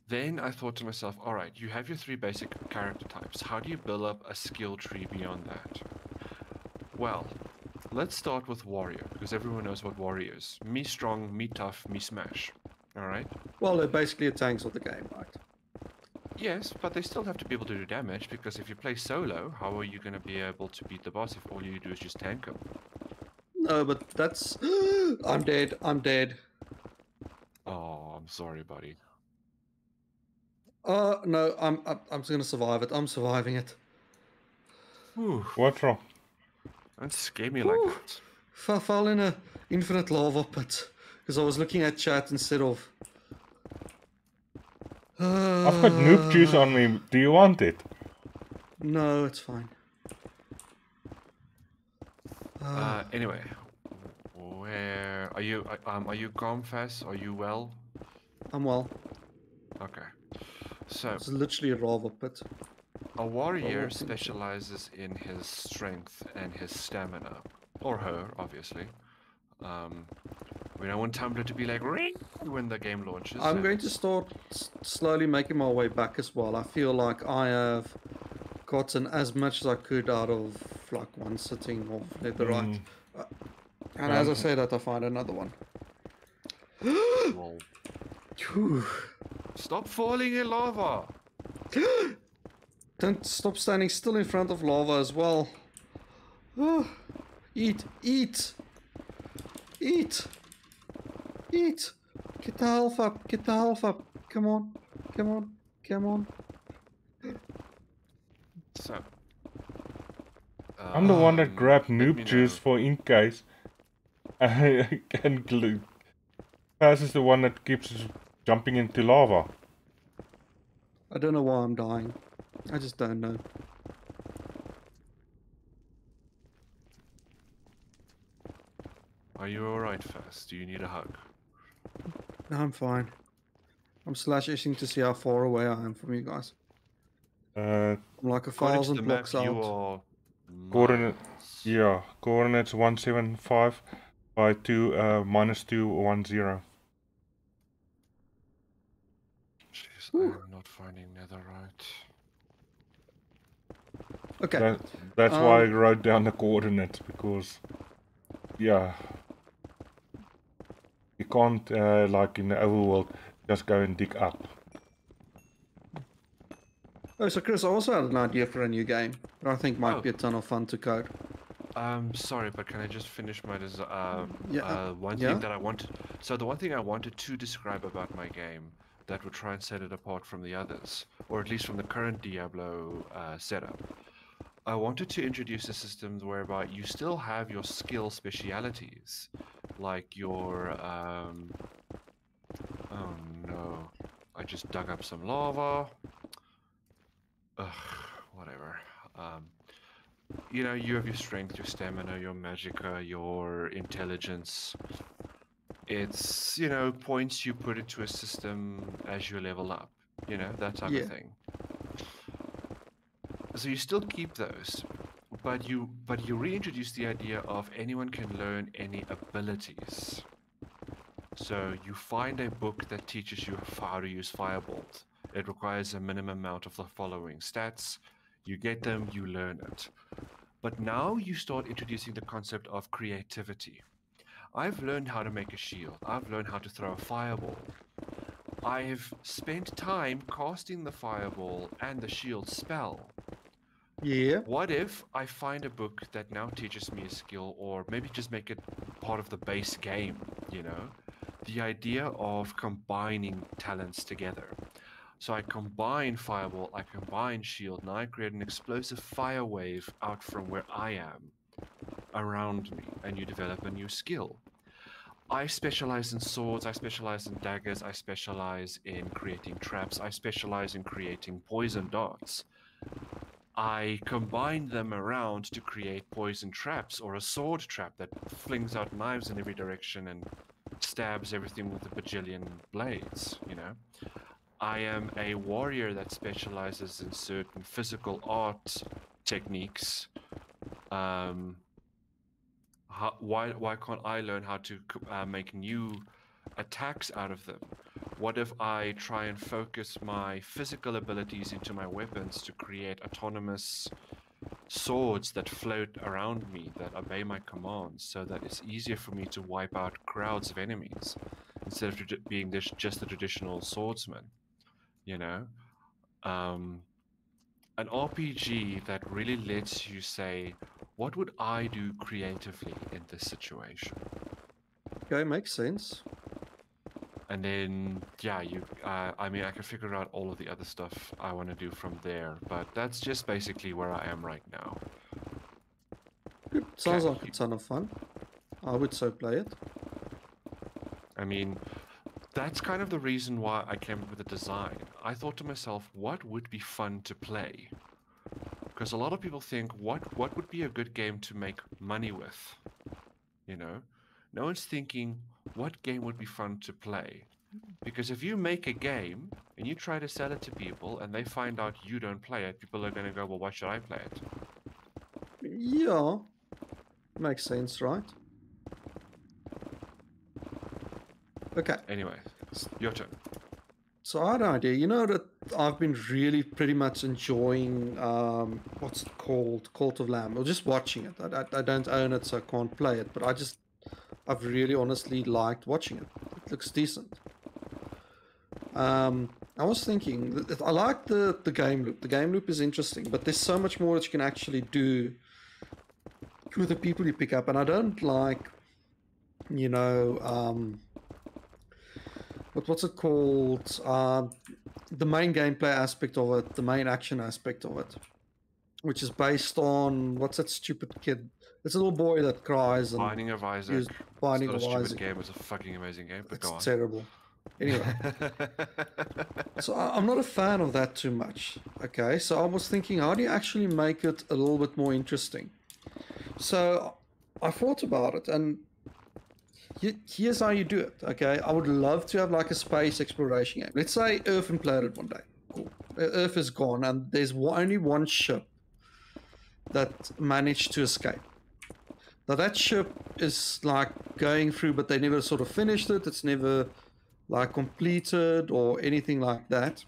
then I thought to myself, all right, you have your 3 basic character types. How do you build up a skill tree beyond that? Well, let's start with warrior, because everyone knows what warrior is. Me strong, me tough, me smash. All right? Well, they're basically the tanks of the game, right? Yes, but they still have to be able to do damage, because if you play solo, how are you going to be able to beat the boss if all you do is just tank him? No, but that's... I'm dead. I'm dead. Oh, I'm sorry, buddy. No, I'm just gonna survive it. I'm surviving it. Whew, What's wrong? don't scare me like Whew. that. Fell in a infinite lava pit because I was looking at chat instead of. I've got noob juice on me. Do you want it? No, it's fine. Anyway, where are you? Are you calm, Fast? Are you well? I'm well. Okay. So, It's literally a lava pit. a warrior walking through. specializes in his strength and his stamina, or her, obviously. We don't want Tumblr to be like "Ring" when the game launches. I'm and going to it's- start slowly making my way back as well. I feel like I have gotten as much as I could out of like one sitting of netherite. And as I say that, I find another one. Well, Phew. stop falling in lava. Don't stop standing still in front of lava as well. Eat, eat, eat, eat. Get the health up, get the health up. Come on, come on, come on. So, I'm the one that grabbed let me noob juice know. for in case. And Paz is the one that keeps us jumping into lava. I don't know why I'm dying. I just don't know. Are you alright, Fast? Do you need a hug? No, I'm fine. I'm slash itching to see how far away I am from you guys. Uh, I'm like According to 1,000 the map, blocks you out. are coordinate. miles. Yeah, coordinates 175 by 2 -210. Jeez, I am not finding netherite. Okay. That's why I wrote down the coordinates, because yeah, you can't like in the overworld just go and dig up. Oh, so Chris, I also had an idea for a new game that I think might Oh. be a ton of fun to code. Sorry, but can I just finish my one yeah. thing that I wanted? So the one thing I wanted to describe about my game that would try and set it apart from the others, or at least from the current Diablo setup. I wanted to introduce a system whereby you still have your skill specialities, like your oh no, I just dug up some lava. Ugh, whatever. You know, you have your strength, your stamina, your magicka, your intelligence. It's, you know, points you put into a system as you level up. You know, that type Yeah. of thing. So you still keep those, but you reintroduce the idea of anyone can learn any abilities. So you find a book that teaches you how to use Firebolt. It requires a minimum amount of the following stats. You get them, you learn it. But now you start introducing the concept of creativity. I've learned how to make a shield. I've learned how to throw a fireball. I've spent time casting the fireball and the shield spell. Yeah. What if I find a book that now teaches me a skill, or maybe just make it part of the base game, you know? The idea of combining talents together. So I combine Fireball, I combine Shield, and I create an explosive fire wave out from where I am, around me, and you develop a new skill. I specialize in swords, I specialize in daggers, I specialize in creating traps, I specialize in creating poison darts. I combine them around to create poison traps or a sword trap that flings out knives in every direction and stabs everything with a bajillion blades, you know? I am a warrior that specializes in certain physical art techniques. Why can't I learn how to make new attacks out of them? What if I try and focus my physical abilities into my weapons to create autonomous swords that float around me, that obey my commands, so that it's easier for me to wipe out crowds of enemies instead of being just the traditional swordsman, you know? An RPG that really lets you say, what would I do creatively in this situation? Okay, makes sense. And then, yeah, I mean, I can figure out all of the other stuff I want to do from there, but that's just basically where I am right now. Good. Sounds Okay. like a ton of fun. I would so play it. I mean, that's kind of the reason why I came up with the design. I thought to myself, what would be fun to play? Because a lot of people think, what would be a good game to make money with? You know? No one's thinking, what game would be fun to play? Because if you make a game and you try to sell it to people and they find out you don't play it, people are going to go, well, why should I play it? Yeah. Makes sense, right? Okay. Anyway, your turn. So I had an idea. You know that I've been really pretty much enjoying what's it called? Cult of Lamb. Or just watching it. I don't own it, so I can't play it. But I've really honestly liked watching it. It looks decent. I was thinking I like the game loop. The game loop is interesting, but there's so much more that you can actually do with the people you pick up, and I don't like, you know, what's it called? The main gameplay aspect of it, the main action aspect of it, which is based on what's that stupid kid? It's a little boy that cries and Binding of Isaac. use Binding It's of not a stupid Isaac. game, it's a fucking amazing game, but It's go on. terrible. Anyway, so I'm not a fan of that too much. Okay, so I was thinking, how do you actually make it a little bit more interesting? So I thought about it, and here's how you do it. Okay, I would love to have like a space exploration game. Let's say Earth imploded one day. Cool. Earth is gone, and there's only one ship that managed to escape. Now that ship is like going through, but they never sort of finished it. It's never like completed or anything like that.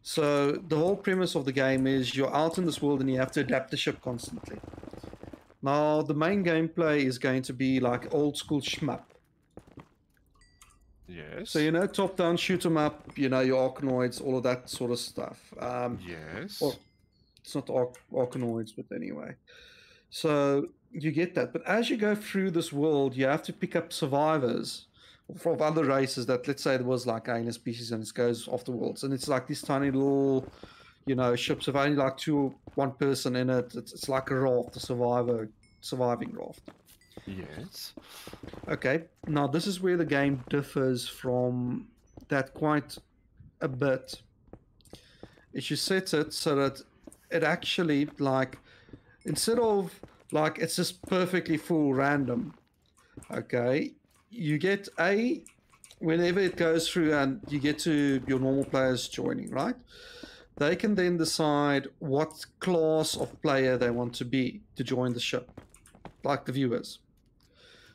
So the whole premise of the game is you're out in this world and you have to adapt the ship constantly. Now the main gameplay is going to be like old school shmup. Yes. So, you know, top down shoot 'em up, you know, your Arkanoids, all of that sort of stuff. Yes. Or it's not Arkanoids, but anyway. So you get that. But as you go through this world, you have to pick up survivors from other races that, let's say, there was like alien species and it goes off the worlds. And it's like these tiny little, you know, ships of only like one person in it. It's like a raft, a surviving raft. Yes. Okay, now this is where the game differs from that quite a bit. Is you set it so that it actually, like, instead of like it's just perfectly full random, okay, you get whenever it goes through and you get to your normal players joining, right? They can then decide what class of player they want to be to join the ship, like the viewers.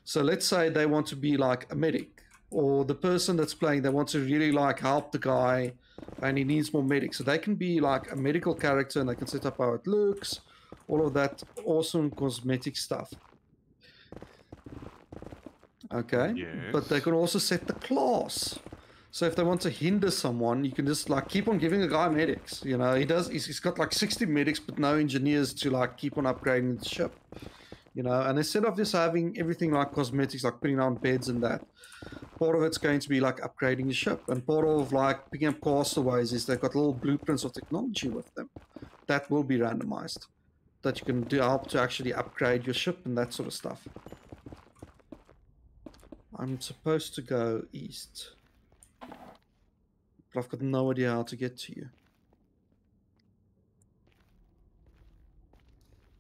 So let's say they want to be like a medic, or the person that's playing, they want to really like help the guy and he needs more medics. So they can be like a medical character and they can set up how it looks, all of that awesome cosmetic stuff. Okay, Yes. but they can also set the class. So if they want to hinder someone, you can just like keep on giving the guy medics. You know, he's got like 60 medics, but no engineers to like keep on upgrading the ship. You know, and instead of just having everything like cosmetics, like putting down beds and that, part of it's going to be like upgrading the ship, and part of like picking up castaways is they've got little blueprints of technology with them that will be randomized, that you can do help to actually upgrade your ship and that sort of stuff. I'm supposed to go east, but I've got no idea how to get to you.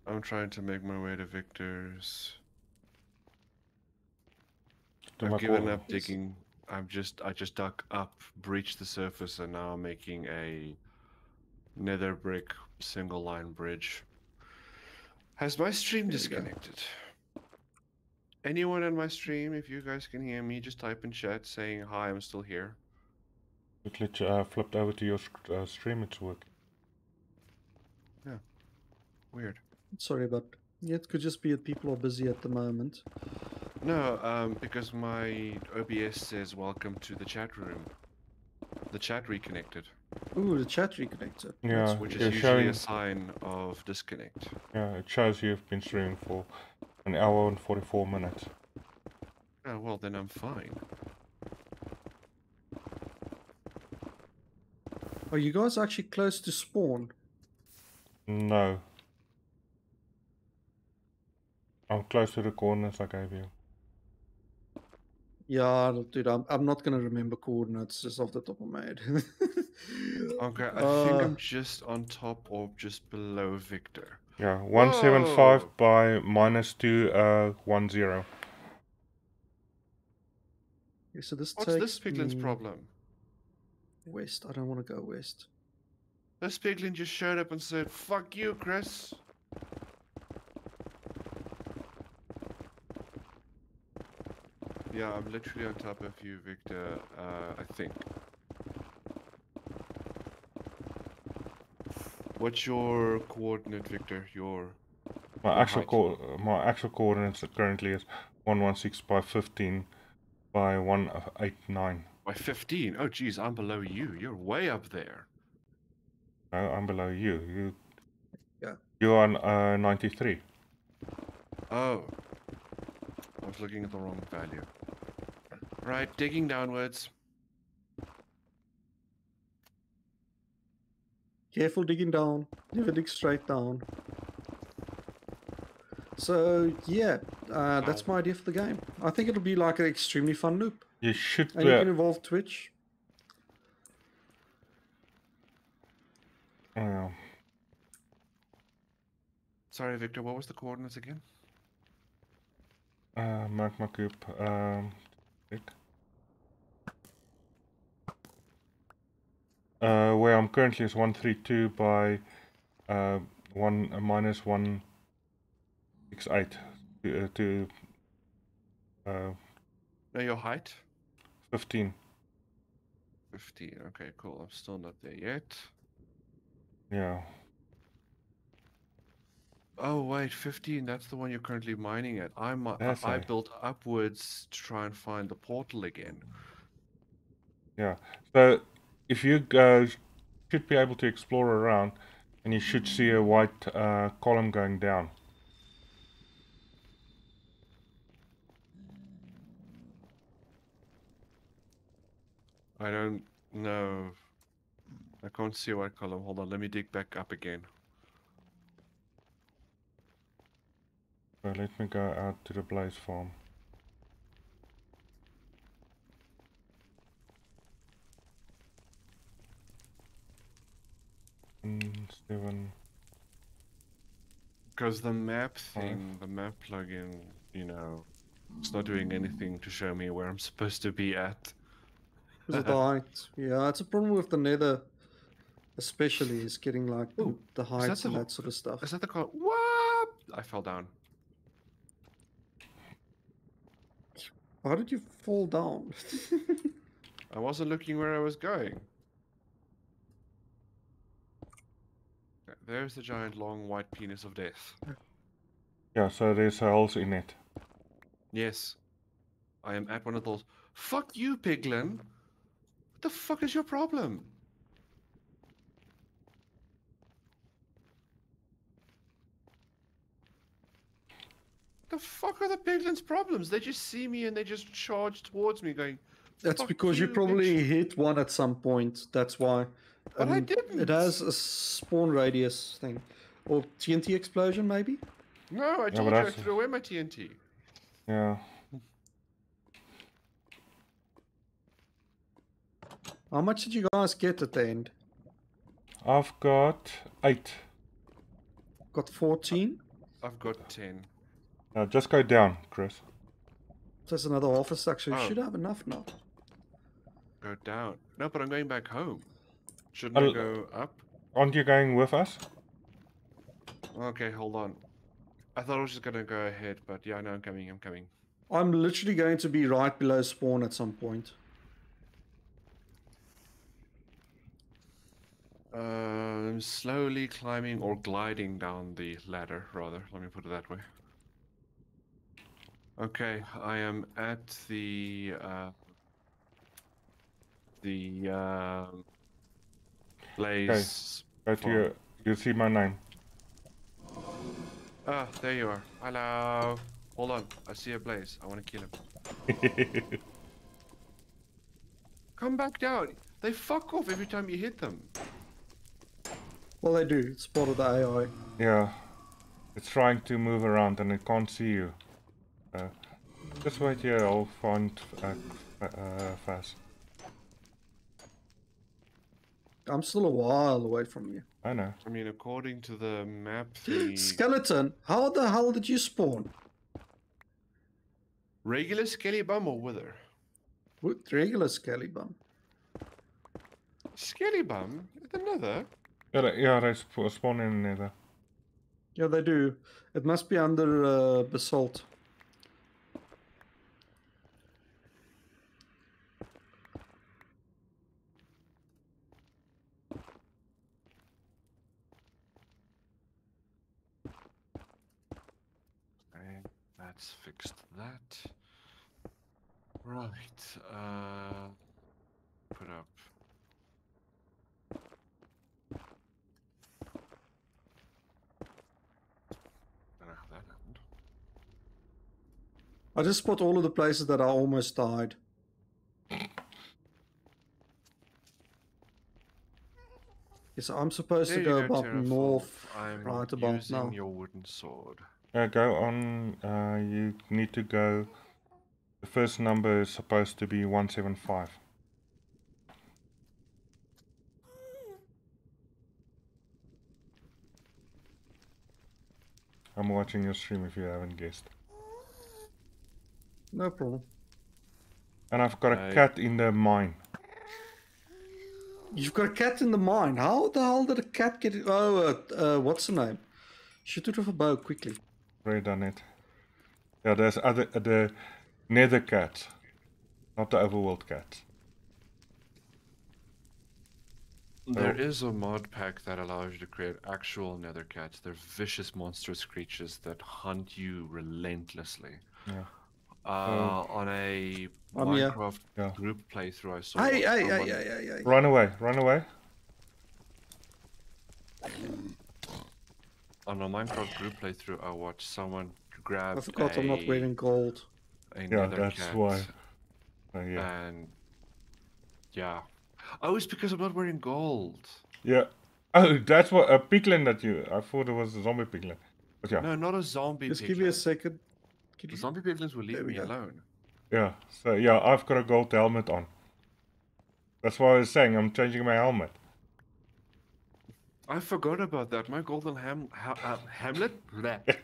I'm trying to make my way to Victor's. I've given up digging. I just dug up, breached the surface, and now I'm making a nether brick single line bridge. Has my stream disconnected? Anyone on my stream, if you guys can hear me, just type in chat saying hi, I'm still here. It flipped over to your stream, it's working. Yeah, weird. Sorry, but it could just be that people are busy at the moment. No, because my OBS says welcome to the chat room. The chat reconnected. Ooh, the chat reconnected. Yeah, which is usually a sign of disconnect. Yeah, it shows you've been streaming for an hour and 44 minutes. Oh, well, then I'm fine. Are you guys actually close to spawn? No. I'm close to the coordinates I gave you. Yeah, dude, I'm not gonna remember coordinates just off the top of my head. Okay, I think I'm just on top or just below Victor. Yeah, 175 by -210. Okay, so this What's takes this piglin's me problem? west. I don't want to go west. This piglin just showed up and said, "Fuck you, Chris." Yeah, I'm literally on top of you, Victor, I think. What's your coordinate, Victor? My actual coordinates currently is 116 by 15 by 189. By 15? Oh, geez, I'm below you. You're way up there. No, I'm below you. Yeah. You're on 93. Oh. I was looking at the wrong value. Right, digging downwards. Careful digging down. Never dig straight down. So yeah, that's my idea for the game. I think it'll be like an extremely fun loop. You should. And you can involve Twitch. Sorry, Victor. What was the coordinates again? Magma cube. Where I'm currently is 132 by 168 to No, your height? 15. 15. Okay, cool. I'm still not there yet. Yeah. Oh wait, 15. That's the one you're currently mining at. I built upwards to try and find the portal again. Yeah. So if you should be able to explore around, and you should see a white column going down. I don't know. I can't see a white column. Hold on, let me dig back up again. So let me go out to the blaze farm. Seven. Because the map thing, the map plugin, you know, it's not doing anything to show me where I'm supposed to be at. Because of the height. Yeah, it's a problem with the nether, especially, is getting like the heights and that sort of stuff. Is that the call? What? I fell down. How did you fall down? I wasn't looking where I was going. There's the giant long white penis of death. Yeah, so there's holes in it. Yes. I am at one of those. Fuck you, piglin! What the fuck is your problem? The fuck are the piglins' problems? They just see me and they just charge towards me going, That's "Fuck because you you, probably bitch." hit one at some point. That's why. But I didn't. It has a spawn radius thing. Or TNT explosion, maybe? No, I told but you I that's- threw away my TNT. Yeah. How much did you guys get at the end? I've got 8. Got 14? I've got 10. Now just go down, Chris. There's another half a stack, so you Oh. should have enough now. Go down. No, but I'm going back home. Shouldn't I go up? Aren't you going with us? Okay, hold on. I thought I was just gonna go ahead, but yeah, no, I'm coming, I'm coming. I'm literally going to be right below spawn at some point. I'm slowly climbing or gliding down the ladder, rather. Let me put it that way. Okay, I am at the blaze. Go to your... You see my name. Ah, there you are. Hello. Hold on, I see a blaze. I want to kill him. Come back down. They fuck off every time you hit them. Well, they do. It's part of the AI. Yeah. It's trying to move around and it can't see you. Just wait here, I'll find Faz. I'm still a while away from you. I know. I mean, according to the map, the Skeleton, how the hell did you spawn? regular skelly bum or wither? With regular skelly bum. Skelly bum? The nether? Yeah, they spawn in the nether. Yeah, they do. It must be under basalt. Okay, that's fixed that. Right, put up. Don't know how that happened. I just spot all of the places that I almost died. Yes, I'm supposed There to you go go, about Terraform. north I'm right about using now. your wooden sword. Go on, you need to go... The first number is supposed to be 175. I'm watching your stream if you haven't guessed. No problem. And I've got a cat in the mine. You've got a cat in the mine. How the hell did a cat get it? Oh, what's the name? Shoot it with a bow quickly. Already done it. Yeah, there's the nether cats, not the overworld cats. There is a mod pack that allows you to create actual nether cats. They're vicious, monstrous creatures that hunt you relentlessly. Yeah. On a I'm here. Minecraft group playthrough, I saw. Hey, someone- hey. Run away, run away. On a Minecraft group playthrough, I watched someone grab. I forgot I'm not wearing gold. A Yeah, nether that's cat, why. Yeah. And yeah. Oh, it's because I'm not wearing gold. Yeah. Oh, that's what a piglin that you. I thought it was a zombie piglin. But yeah. No, not a zombie. Just give me a piglin. second. The zombie piglins will leave There we me go. alone. Yeah. So yeah, I've got a gold helmet on. That's why I was saying I'm changing my helmet. I forgot about that. My golden Hamlet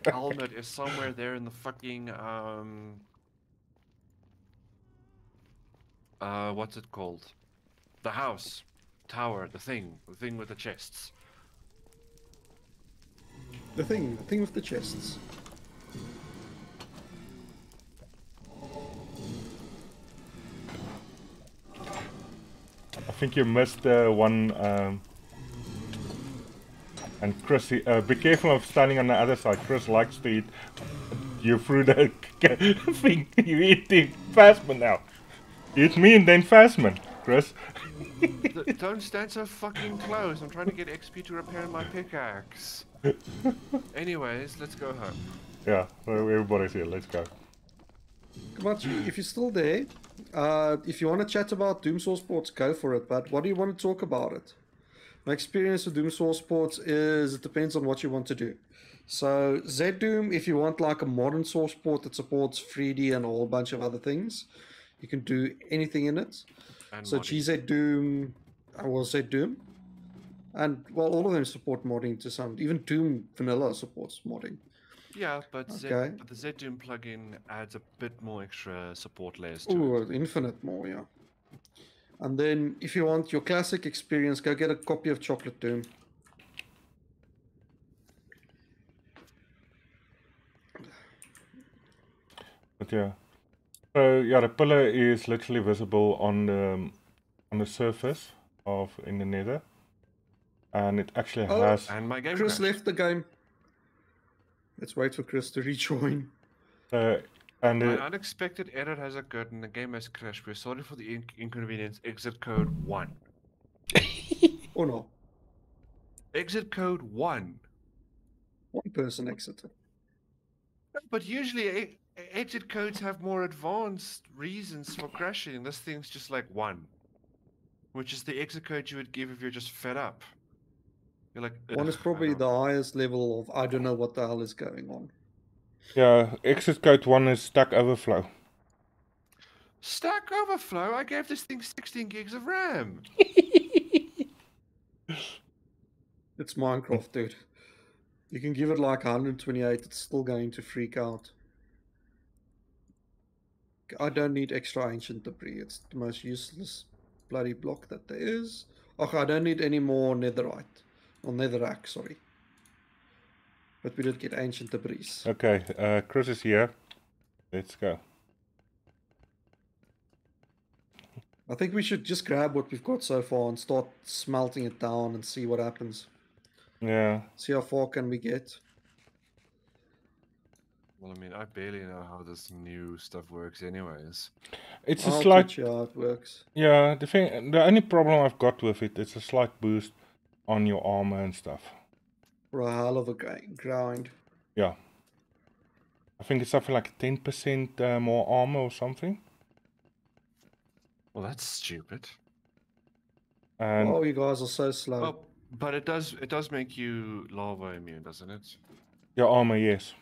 helmet is somewhere there in the fucking what's it called? The house, tower, the thing with the chests. The thing with the chests. I think you missed one. And Chris, be careful of standing on the other side. Chris likes to eat you through the thing. You eat the Phasma now. You eat me and then Phasma, Chris. Don't stand so fucking close. I'm trying to get XP to repair my pickaxe. Anyways, let's go home. Yeah, so everybody's here. Let's go. Kamachi, if you're still there, if you want to chat about Doom Source Sports, go for it. But what do you want to talk about it? My experience with Doom Source Sports is it depends on what you want to do. So Z-Doom, if you want like a modern source port that supports 3D and a whole bunch of other things, you can do anything in it. And So modding. GZ Doom, well Z-Doom, and well, all of them support modding to some. Even Doom Vanilla supports modding. Yeah, but Okay. the Z-Doom plugin adds a bit more extra support layers to it. Oh, infinite more, yeah. And then if you want your classic experience, go get a copy of Chocolate Doom. But yeah. So yeah, the pillar is literally visible on the surface of in the Nether, and it actually Oh, has. And my game Chris crashed. left the game. Let's wait for Chris to rejoin. And An unexpected error has occurred and the game has crashed. We're sorry for the inconvenience. Exit code 1. Or not. Exit code 1. One person exited. But usually exit codes have more advanced reasons for crashing. This thing's just like 1. Which is the exit code you would give if you're just fed up. You're like, One is "Ugh, I probably don't- the highest level of I don't know what the hell is going on. yeah, exit code 1 is Stack Overflow. Stack Overflow? I gave this thing 16 gigs of RAM. It's Minecraft, dude. You can give it like 128, it's still going to freak out. I don't need extra ancient debris. It's the most useless bloody block that there is. Oh, I don't need any more netherite. Or netherrack, sorry. But we did get ancient debris. Okay, Chris is here. Let's go. I think we should just grab what we've got so far and start smelting it down and see what happens. Yeah. See how far can we get. Well, I mean, I barely know how this new stuff works anyways. It's I'll a slight. teach you how it works. Yeah, the only problem I've got with it is a slight boost on your armor and stuff. For a hell of a grind. Yeah. I think it's something like 10% more armor or something. Well, that's stupid. And Oh, you guys are so slow. Oh, but it does make you lava immune, doesn't it? your armor, yes.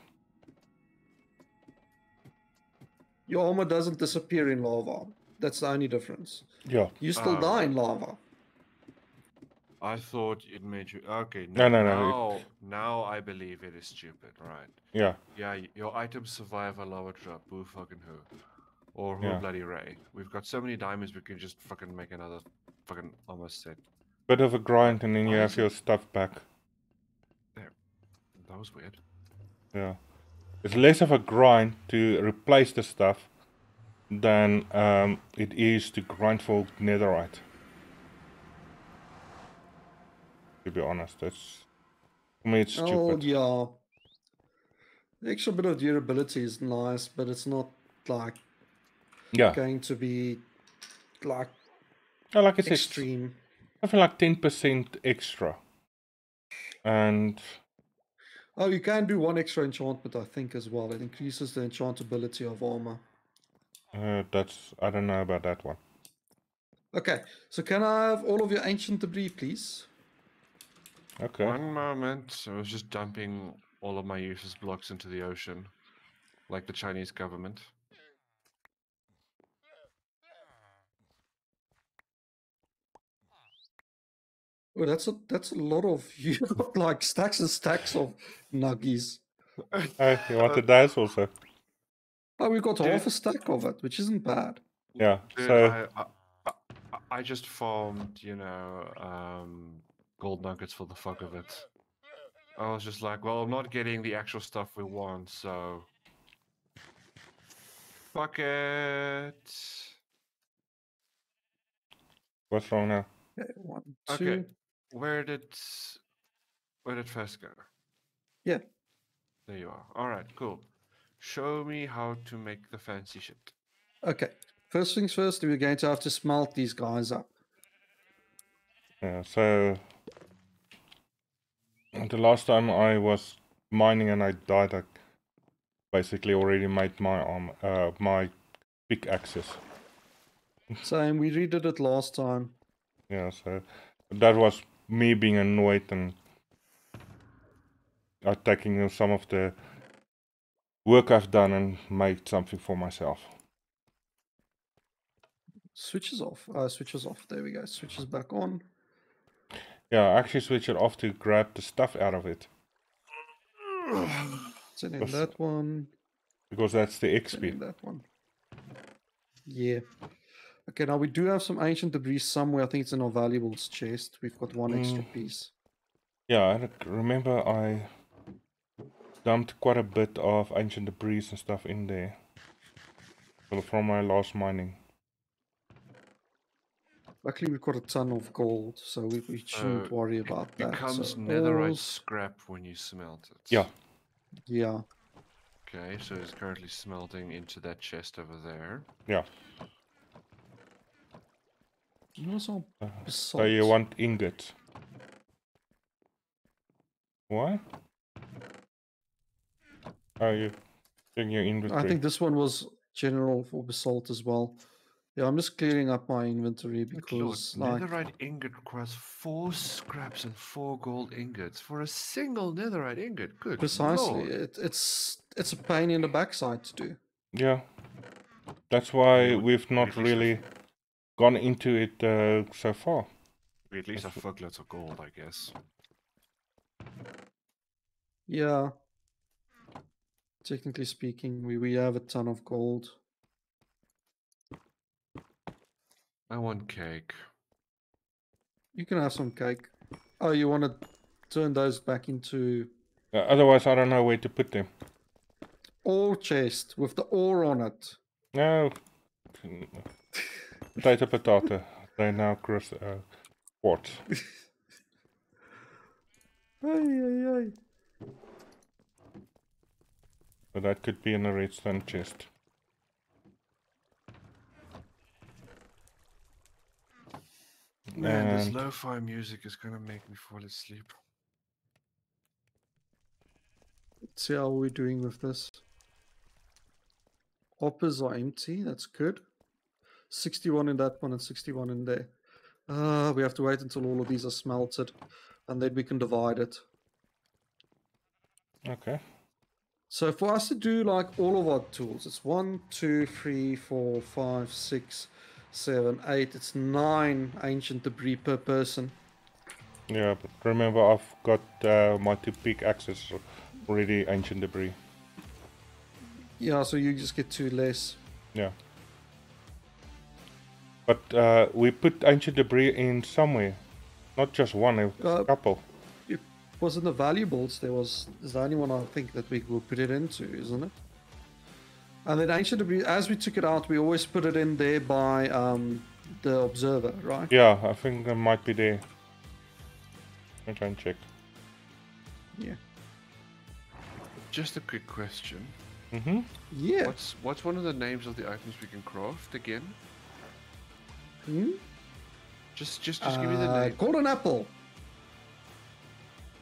Your armor doesn't disappear in lava. That's the only difference. Yeah. You still die in lava. I thought it made you okay. No. Now I believe it is stupid, right? Yeah. Yeah, your items survive a lava drop. Boo fucking who, or who Yeah. bloody Ray. We've got so many diamonds we can just fucking make another fucking almost set. Bit of a grind and then you Why have is your stuff back. There, that was weird. Yeah. It's less of a grind to replace the stuff than it is to grind for netherite. To be honest, it's for me it's stupid. Oh, yeah. The extra bit of durability is nice, but it's not like Yeah. going to be like Like I said, extreme. I feel like 10% extra. And Oh, you can do one extra enchantment, I think, as well. It increases the enchantability of armor. I don't know about that one. Okay, so can I have all of your ancient debris, please? Okay. One moment. I was just dumping all of my useless blocks into the ocean, like the Chinese government. Oh, that's a lot of you got like stacks and stacks of nuggies. You want the dice also? Oh, we got Dude. half a stack of it, which isn't bad. Yeah. Dude, So I just farmed, gold nuggets for the fuck of it. I was just like, well, I'm not getting the actual stuff we want, so fuck it. what's wrong now? Okay, 1, 2. Okay, where did first go? Yeah. There you are. All right, cool. Show me how to make the fancy shit. Okay. First things first, we're going to have to smelt these guys up. Yeah, so the last time I was mining and I died, I basically already made my my pickaxes. Same, we redid it last time. Yeah, so that was me being annoyed and taking some of the work I've done and made something for myself. Switches off. Switches off. There we go. Switches back on. Yeah, I actually switch it off to grab the stuff out of it. Send in that one. Because that's the Send in XP. that one. Yeah. Okay, now we do have some ancient debris somewhere. I think it's in our valuables chest. We've got one extra piece. Yeah, I remember I dumped quite a bit of ancient debris and stuff in there. From my last mining. Luckily, we've got a ton of gold, so we shouldn't worry about that. Becomes So netherite ores, scrap when you smelt it. Yeah. yeah. Okay, so it's currently smelting into that chest over there. Yeah. And also So you want ingots. Why? Oh, you in your inventory. I think this one was general for basalt as well. Yeah, I'm just clearing up my inventory because, like, netherite ingot requires 4 scraps and 4 gold ingots for a single netherite ingot. Good precisely, lord. it's a pain in the backside to do. Yeah. That's why we've not really gone into it so far. We at least have fuckloads of gold, I guess. Yeah. Technically speaking, we have a ton of gold. I want cake. You can have some cake. Oh, you want to turn those back into Otherwise, I don't know where to put them. ore chest with the ore on it. No. Potato, potato. They now cross quartz. Ay. So that could be in a redstone chest. Man, this lo-fi music is gonna make me fall asleep. Let's see how we're doing with this. Hoppers are empty. That's good. 61 in that one and 61 in there. We have to wait until all of these are smelted, and then we can divide it. Okay. So for us to do like all of our tools, it's 1, 2, 3, 4, 5, 6, 7, 8. It's 9 ancient debris per person. Yeah, but remember I've got my 2 pickaxes already ancient debris. Yeah, so you just get 2 less. Yeah. But we put ancient debris in somewhere. Not just one, a couple. It was in the valuables. Is the only one I think that we will put it into, isn't it? And then ancient debris, as we took it out, we always put it in there by the observer, right? Yeah, I think it might be there. I'll try and check. Yeah. Just a quick question. Yeah. What's one of the names of the items we can craft again? Just give me the name. Golden apple.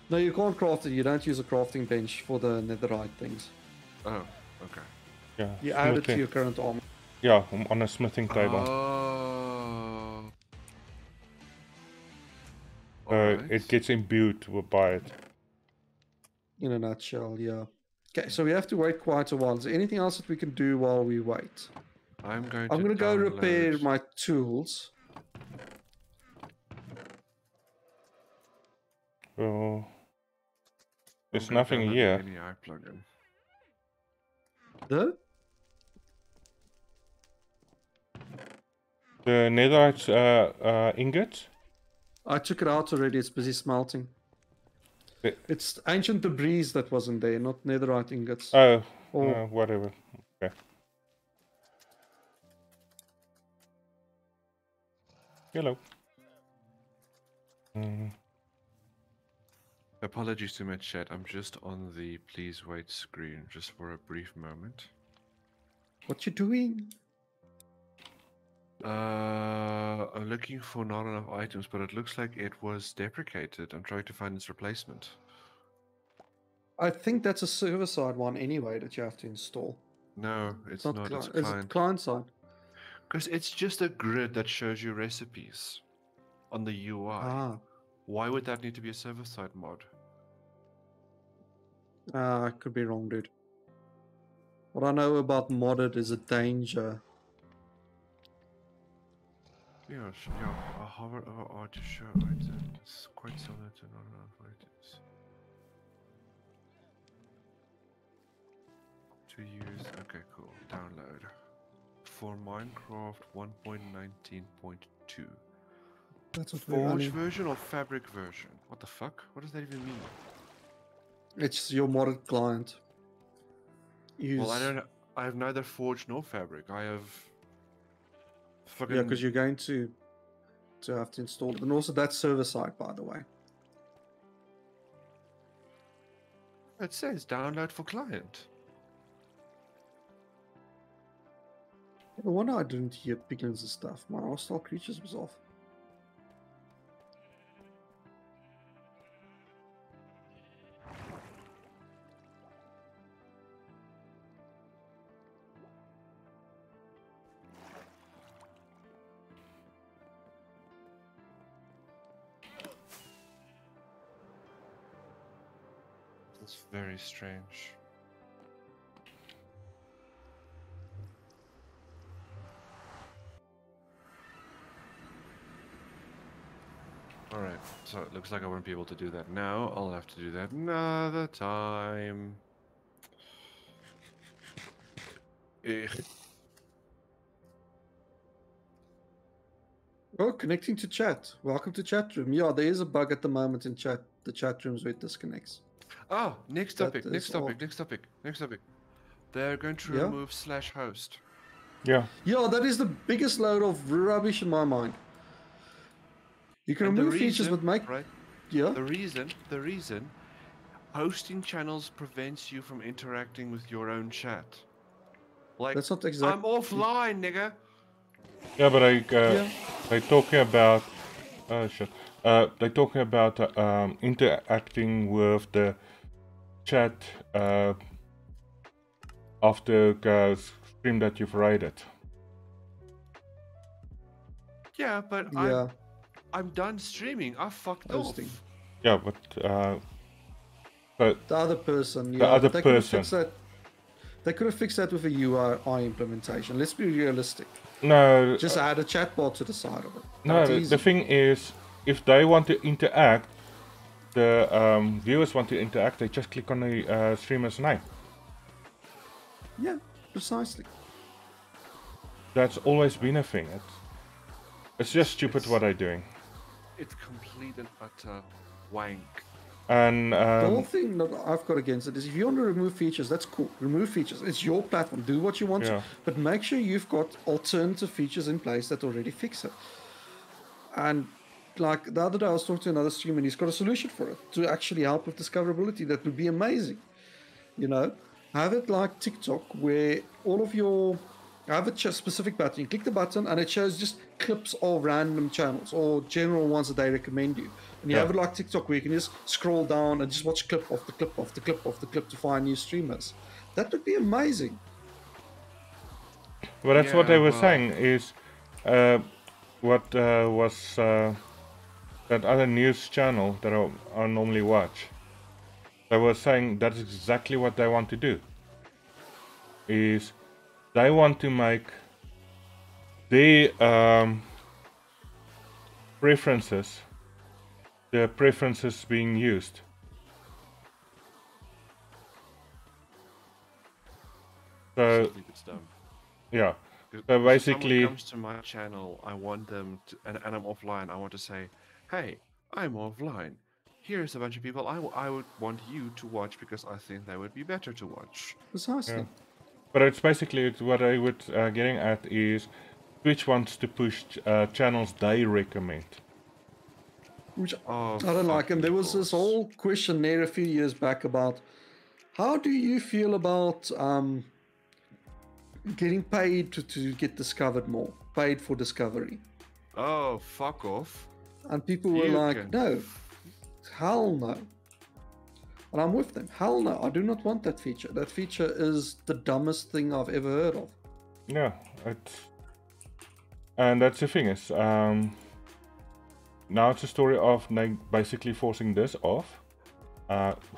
No, you can't craft it. You don't use a crafting bench for the netherite things. Oh, okay. Yeah. You add it to your current armor. Yeah, on a smithing table. Oh. It gets imbued by it. In a nutshell, yeah. Okay, so we have to wait quite a while. Is there anything else that we can do while we wait? I'm going to go download... repair my tools. Oh, there's nothing here. Plugin. The netherite ingots? I took it out already. It's busy smelting. It's ancient debris that wasn't there, not netherite ingots. Oh, no, whatever. Okay. Hello. Apologies to my chat. I'm just on the please wait screen just for a brief moment. What you doing? I'm looking for not enough items, but it looks like it was deprecated. I'm trying to find its replacement. I think that's a server-side one anyway that you have to install. No, it's not. It's Is it client. client-side? Because it's just a grid that shows you recipes on the UI. Ah, Why would that need to be a server-side mod? I could be wrong, dude. What I know about modded is a danger. Yeah, a hover over R to show items. Quite similar to not enough items. To use. Okay, cool. Download. For Minecraft 1.19.2. That's what we're Forge running. version or fabric version? What the fuck? What does that even mean? It's your modded client. Well, I have neither Forge nor fabric. I have. Fucking. Yeah, because you're going to have to install it, and also that's server-side, by the way. It says download for client. No wonder I didn't hear piglins and stuff. My hostile creatures was off. That's very strange. Alright, so it looks like I won't be able to do that now. I'll have to do that another time. Ugh. Oh, connecting to chat. Welcome to chat room. Yeah, there is a bug at the moment in chat. The chat rooms where it disconnects. Ah, next That topic, is next topic, off. next topic, next topic. They're going to Yeah? remove /host. Yeah. Yeah, that is the biggest load of rubbish in my mind. You can And the remove features, reason, but make right? yeah. The reason, hosting channels prevents you from interacting with your own chat. Like, That's not I'm exactly. offline, nigga. Yeah, but Yeah. they're talking about shit. They're talking about interacting with the chat after stream that you've raided. Yeah, but Yeah. I'm done streaming. I fucked Hosting. off. Yeah, but The other person. Yeah. other but they could have person. fixed that. They could have fixed that with a UI implementation. Let's be realistic. No, Just add a chatbot to the side of it. no. That's The easy. thing is, if they want to interact, the viewers want to interact. They just click on the streamer's name. Yeah, precisely. That's always been a thing. It's just stupid what they're doing. It's complete and utter wank. And The whole thing that I've got against it is if you want to remove features, that's cool. Remove features. It's your platform. Do what you want Yeah. to. But make sure you've got alternative features in place that already fix it. And like the other day I was talking to another streamer and he's got a solution for it to actually help with discoverability. That would be amazing. You know? Have it like TikTok where all of your have a specific button. You click the button and it shows just clips of random channels or general ones that they recommend you. And you Yeah. have it like TikTok where you can just scroll down and just watch clip after clip after clip after clip to find new streamers. That would be amazing. well, that's what they Yeah, were well- saying is what was that other news channel that I normally watch. They were saying that's exactly what they want to do. Is they want to make their preferences the preferences being used. So I think it's dumb. yeah, 'Cause so if basically, someone comes to my channel, I want them to, and I'm offline. I want to say, "Hey, I'm offline. Here's a bunch of people I would want you to watch because I think they would be better to watch." Precisely. yeah. But it's basically what I would getting at is Twitch wants to push channels they recommend. Which Oh, I don't like. And there was this course. whole questionnaire a few years back about how do you feel about getting paid to get discovered more. paid for discovery. Oh, fuck off. And people were You like, can- no, hell no. And I'm with them. Hell no, I do not want that feature. That feature is the dumbest thing I've ever heard of. Yeah, and that's the thing is, now it's a story of basically forcing this off.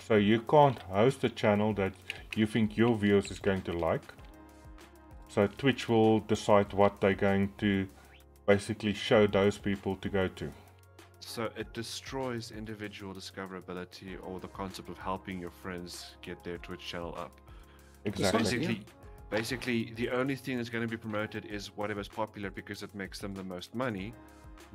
So you can't host a channel that you think your viewers is going to like. So Twitch will decide what they're going to basically show those people to go to. So it destroys individual discoverability or the concept of helping your friends get their Twitch channel up. Exactly. Basically, the only thing that's going to be promoted is whatever's popular because it makes them the most money.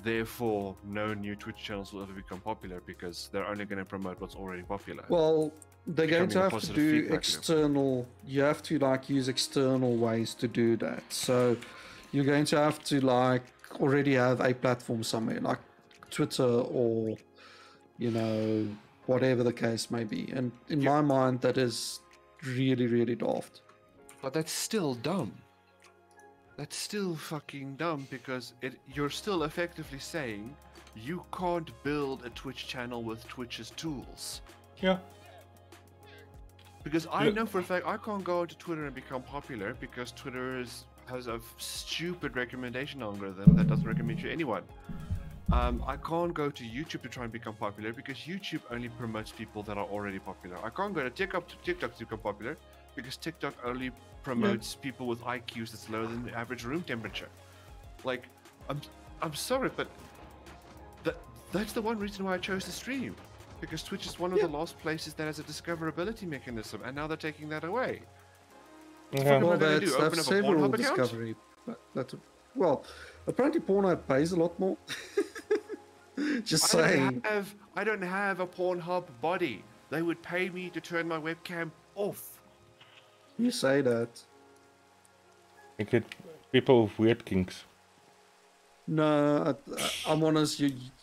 Therefore, no new Twitch channels will ever become popular because they're only going to promote what's already popular. Well, they're going to Becoming a have to positive do feedback loop. external, you have to like use external ways to do that. So you're going to have to like already have a platform somewhere like Twitter or, you know, whatever the case may be. And in my mind, that is really, really daft. But that's still dumb. That's still fucking dumb because you're still effectively saying you can't build a Twitch channel with Twitch's tools. Yeah. Because I Look- know for a fact I can't go onto Twitter and become popular because Twitter has a stupid recommendation algorithm that doesn't recommend you anyone. I can't go to YouTube to try and become popular because YouTube only promotes people that are already popular. I can't go to TikTok to become popular because TikTok only promotes people with IQs that's lower than the average room temperature. Like, I'm sorry, but that's the one reason why I chose to stream. Because Twitch is one of the last places that has a discoverability mechanism, and now they're taking that away. Yeah. What am I Well, gonna that's do? Open up a several Pornhub account? discovery. Well, apparently Pornhub pays a lot more. Just saying. I don't have a Pornhub body. They would pay me to turn my webcam off. You say that. You get people with weird kinks. No, I'm honest.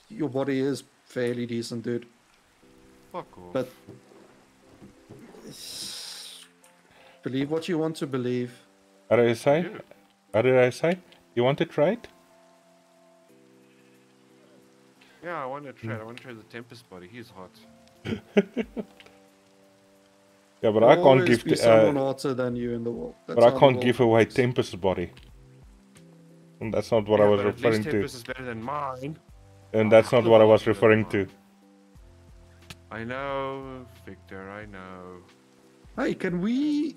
Your body is fairly decent, dude. Fuck off. But believe what you want to believe. What did I say? Yeah. What did I say? You want to try it? Yeah, I want to try. I want to try the Tempest body. He's hot. Yeah, but There'll I can't always give be someone hotter than you in the world. That's but I how the can't world give away works. Tempest's body. And that's not what I Yeah, was but at least referring to. Tempest is better than mine. And that's not what I was referring to. I know, Victor. I know. Hey, can we?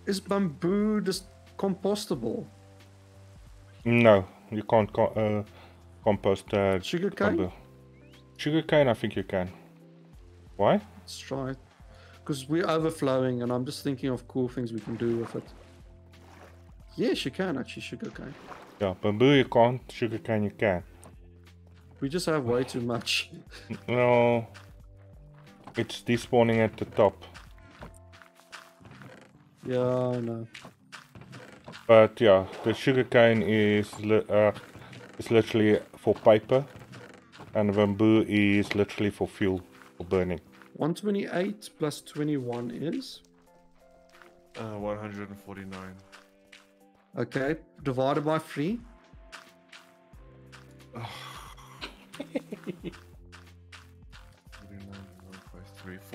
Is bamboo just compostable? No, you can't compost Sugarcane? bamboo. Sugarcane, I think you can. Why? Let's try it. Because we're overflowing, and I'm just thinking of cool things we can do with it. Yes, you can actually sugarcane. Yeah, bamboo you can't, sugarcane you can. We just have way too much. No, it's despawning at the top. Yeah, I know. But yeah, the sugarcane is literally for paper, and bamboo is literally for fuel, for burning. 128 plus 21 is? 149. Okay, divided by 3.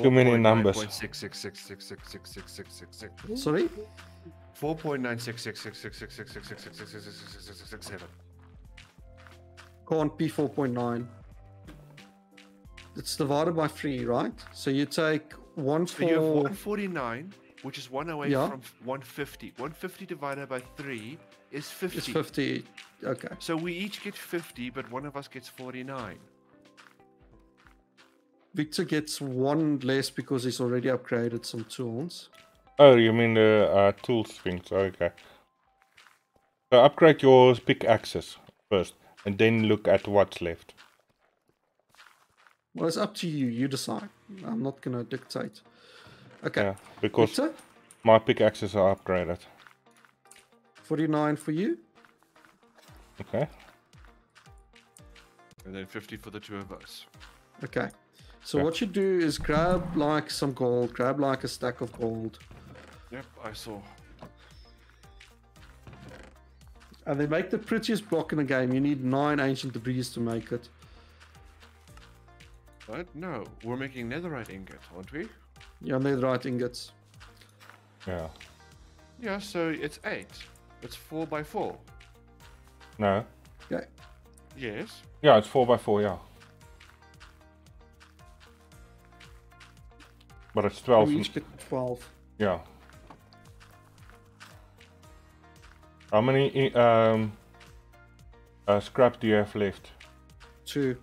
Too many numbers. Sorry? 4.966666666666666667. Can't be 4.9. It's divided by 3, right? So you take 1 So you have for... 149, which is 1 away Yeah. from 150. 150 divided by 3 is 50. It's 50. Okay. So we each get 50, but one of us gets 49. Victor gets 1 less because he's already upgraded some tools. Oh, you mean the tools things? Okay. So upgrade your pickaxes first, and then look at what's left. Well, it's up to you. You decide. I'm not going to dictate. Okay. Yeah, because Victor, my pickaxes are upgraded. 49 for you. Okay. And then 50 for the two of us. Okay. So Yeah. what you do is grab like some gold, grab like a stack of gold, Yep, I saw. And they make the prettiest block in the game. You need 9 ancient debris to make it. What? No, we're making netherite ingot, aren't we? Yeah, netherite ingots. Yeah. Yeah, so it's 8. It's 4 by 4. No. Okay. Yes. Yeah, it's 4x4, yeah. But it's 12. We each get 12. Yeah. How many scrap do you have left? 2.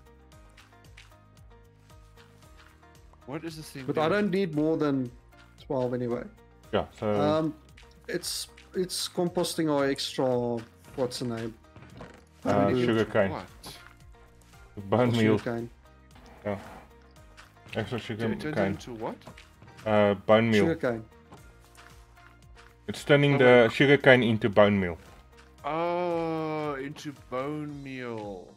What is this thing? But I don't need more than 12 anyway. Yeah, so It's composting our extra, what's the name? sugarcane. What? Bone meal. Sugarcane. Yeah. Extra It turns sugarcane. into what? Bone meal. Sugarcane. It's turning Oh, the wait. sugarcane into bone meal. Oh, into bone meal.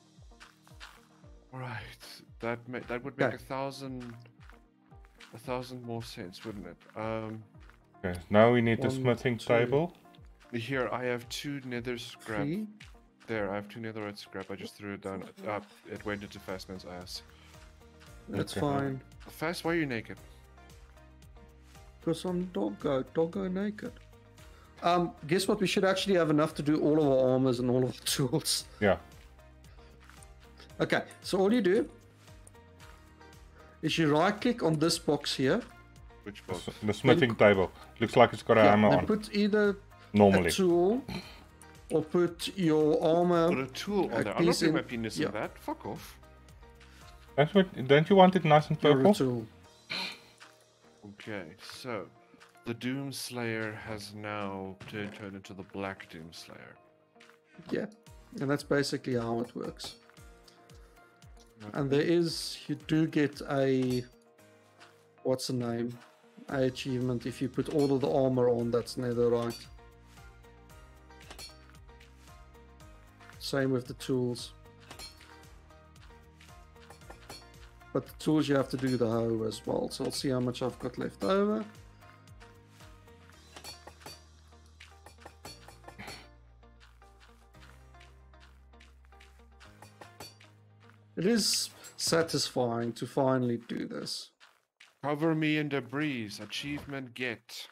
Right. That would make Okay. 1,000 more sense, wouldn't it? Okay, now we need the 1, smithing 2. table. Here I have 2 nether scrap. 3. There, I have 2 netherite scrap. I just threw it down. It went into Fastman's ass. That's Okay. fine. Fast, why are you naked? Because I'm doggo naked. Guess what? We should actually have enough to do all of our armors and all of our tools. Yeah. Okay, so all you do is you right click on this box here. Which box? The smithing table. Looks like it's got a hammer and on. put either Normally. a tool or put your armor. Put a tool on a there. I'm not piece putting in- my penis yeah. in that. Fuck off. That's what, don't you want it nice and Your purple? tool. Okay, so the Doom Slayer has now turned into the Black Doom Slayer. Yeah, and that's basically how it works. And there is, you do get a, what's the name? A achievement if you put all of the armor on that's netherite. Same with the tools. But the tools you have to do the hoe as well. So I'll see how much I've got left over. It is satisfying to finally do this. Cover me in debris. Achievement get.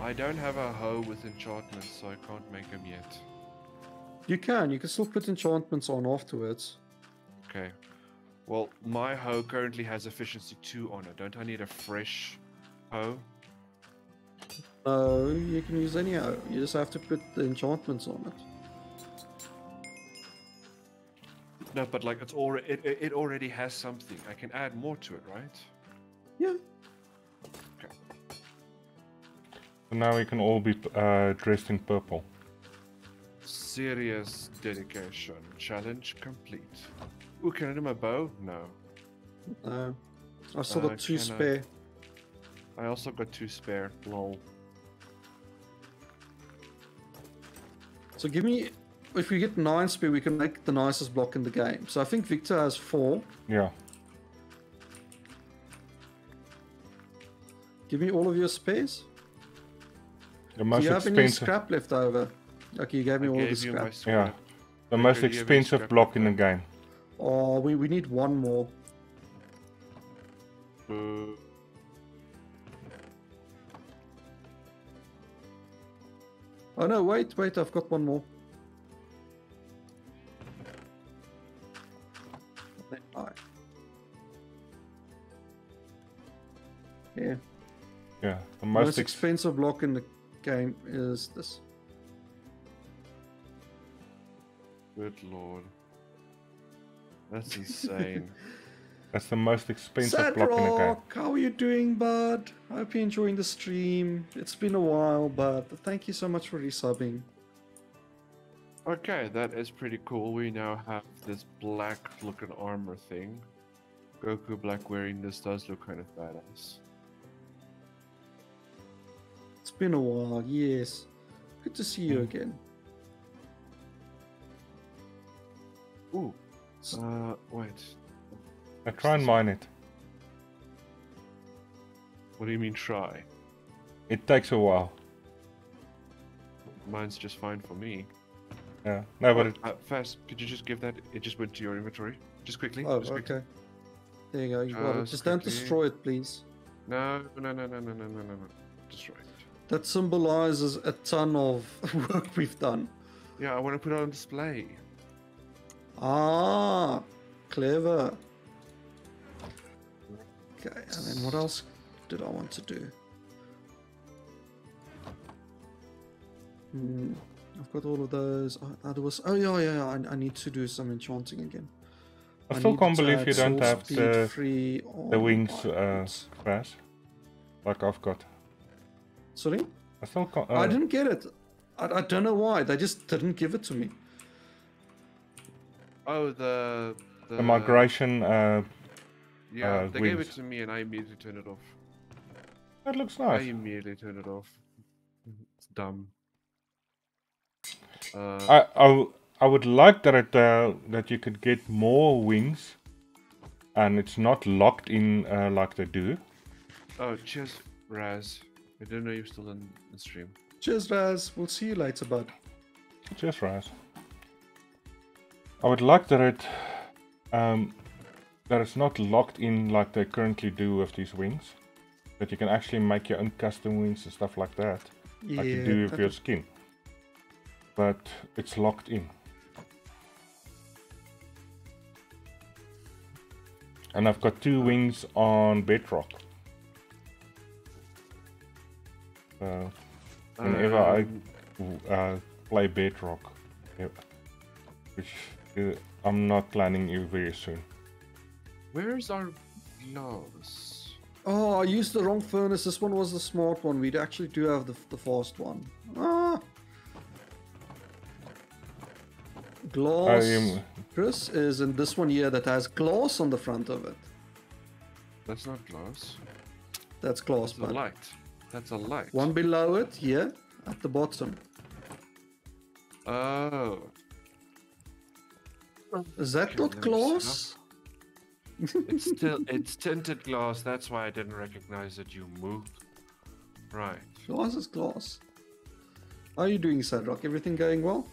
I don't have a hoe with enchantments, so I can't make them yet. You can still put enchantments on afterwards. Okay. Well, my hoe currently has efficiency 2 on it. Don't I need a fresh hoe? No, you can use any hoe. You just have to put the enchantments on it. No, but like it's already it already has something. I can add more to it, right? Yeah. Okay. So now we can all be dressed in purple. Serious dedication. Challenge complete. Ooh, can I do my bow? No. I've still got 2 can I- spare. I also got 2 spare. Lol. So give me, if we get 9 spare, we can make the nicest block in the game. So I think Victor has 4. Yeah. Give me all of your spares. The Do most you have any expensive. scrap left over? Okay, you gave me all the Gave you my scrap. Yeah. scrap. The Okay, most do you have any expensive scrap block left in the over? game. Oh, we need 1 more. Oh no, wait, I've got 1 more. Yeah, Yeah. The most most expensive block in the game is this. Good lord. That's insane. That's the most expensive Sad block in the game. Rock, how are you doing, bud? I hope you're enjoying the stream. It's been a while, but thank you so much for resubbing. Okay, that is pretty cool. We now have this black looking armor thing. Goku Black wearing this does look kind of badass. It's been a while, yes. Good to see you again. Ooh. Wait. I try and mine it. What do you mean try? It takes a while. Mine's just fine for me. Yeah. No, but Fast, could you just give that? It just went to your inventory. Just quickly. Oh, just quickly. okay. There you go. You got it. Just Just don't quickly. destroy it, please. No. Destroy it. That symbolizes a ton of work we've done. Yeah, I want to put it on display. Ah, clever. Okay, and then what else did I want to do? I've got all of those. There was. Oh yeah. I need to do some enchanting again. I still need can't to believe add you don't soul have speed free the on wings items. crash like I've got. Sorry, I still can't. I didn't get it. I don't know why. They just didn't give it to me. Oh, the migration. Yeah, they gave it wings. to me and I immediately turned it off. That looks I nice. immediately turned it off. It's dumb. I would like that that you could get more wings, and it's not locked in like they do. Oh, cheers, Raz. I didn't know you're still in the stream. Cheers, Raz. We'll see you later, bud. Just Raz. I would like that that it's not locked in like they currently do with these wings. That you can actually make your own custom wings and stuff like that, like you do with your skin. But it's locked in. And I've got 2 wings on bedrock. So whenever I play bedrock, which I'm not planning you very soon. Where's our gloves? Oh, I used the wrong furnace. This one was the smart one. We actually do have the fast one. Ah. Glass. Chris is in this one here that has glass on the front of it. That's not glass. That's glass, That's a light. That's a light. One below it here at the bottom. Oh. Is that Okay, not let me see glass? It's tinted glass. That's why I didn't recognize that you moved. Right. Glass is glass. How are you doing, Sadrock? Everything going well?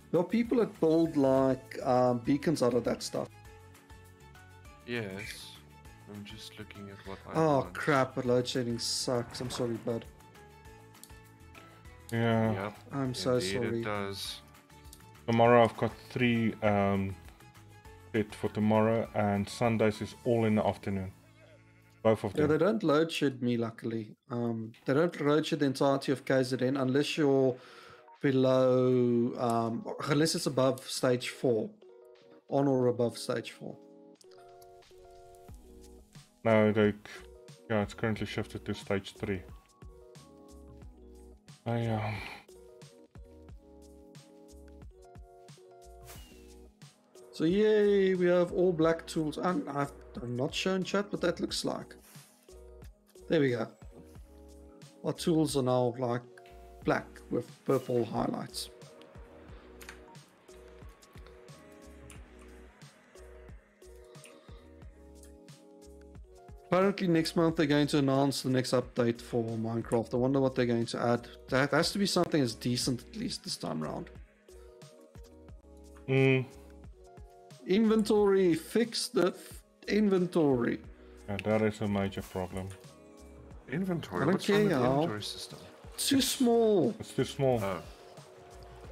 There are people that build like beacons out of that stuff. Yes. I'm just looking at what I Oh want. crap, but load shedding sucks. I'm sorry, bud. Yeah. Yep. I'm so Indeed sorry. It does. Tomorrow I've got 3 set for tomorrow, and Sundays is all in the afternoon. Both of Yeah, them. they don't load shed me, luckily. They don't load shed the entirety of KZN unless you're below, unless it's above stage 4. On or above stage 4. No, yeah, it's currently shifted to stage 3. So yay, we have all black tools. And I've not shown chat what that looks like. There we go. Our tools are now like black with purple highlights. Apparently next month they're going to announce the next update for Minecraft. I wonder what they're going to add. That has to be something as decent at least this time around. Inventory, fix the inventory. Yeah, that is a major problem. Inventory? I don't What's wrong with the care, inventory system? Too small. It's too small. Oh.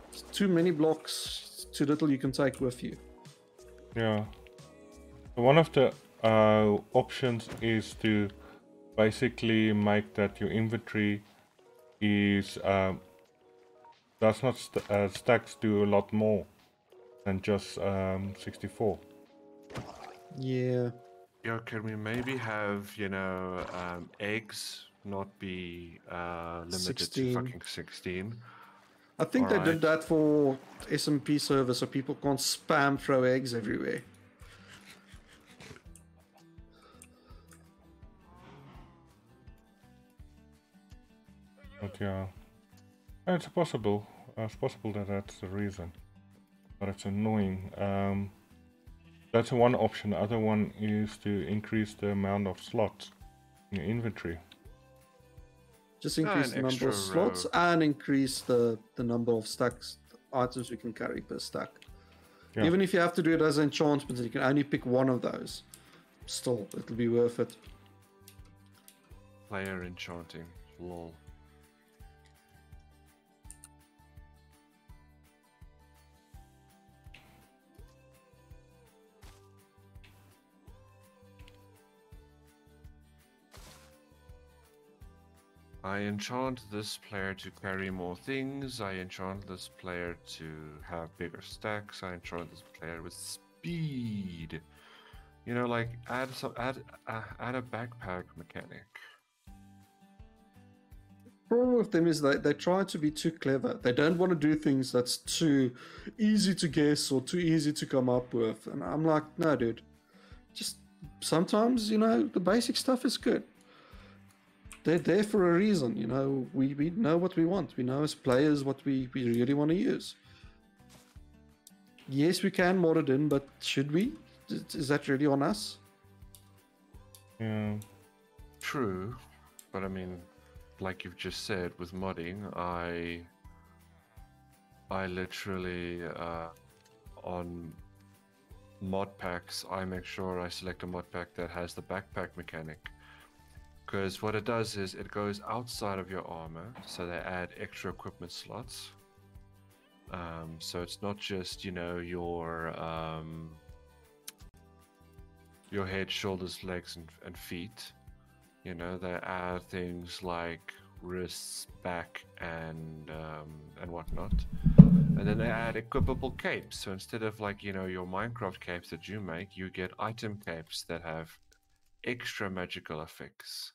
It's too many blocks. Too little you can take with you. Yeah. So one of the options is to basically make that your inventory is does not stacks do a lot more than just 64. Yeah. Yeah, can we maybe have, eggs not be limited 16. to fucking 16? I think they Alright. did that for SMP server so people can't spam throw eggs everywhere. But yeah, it's possible. It's possible that that's the reason. But it's annoying. That's one option. The other one is to increase the amount of slots in your inventory. Just increase the number of slots and increase the number of stacks, items we can carry per stack. Yeah. Even if you have to do it as enchantments, you can only pick one of those. Still, it'll be worth it. Player enchanting, lol. I enchant this player to carry more things. I enchant this player to have bigger stacks. I enchant this player with speed. You know, like add a backpack mechanic. The problem with them is they try to be too clever. They don't want to do things that's too easy to guess or too easy to come up with. And I'm like, no, dude. Just sometimes, you know, the basic stuff is good. They're there for a reason, you know. We know what we want. We know as players what we really want to use. Yes, we can mod it in, but should we? Is that really on us? Yeah. True, but I mean, like you've just said, with modding, I literally on mod packs, I make sure I select a mod pack that has the backpack mechanic. Because what it does is it goes outside of your armor, so they add extra equipment slots. So it's not just, you know, your head, shoulders, legs, and feet. You know, they add things like wrists, back, and whatnot. And then they add equipable capes. So instead of, like, you know, your Minecraft capes that you make, you get item capes that have extra magical effects.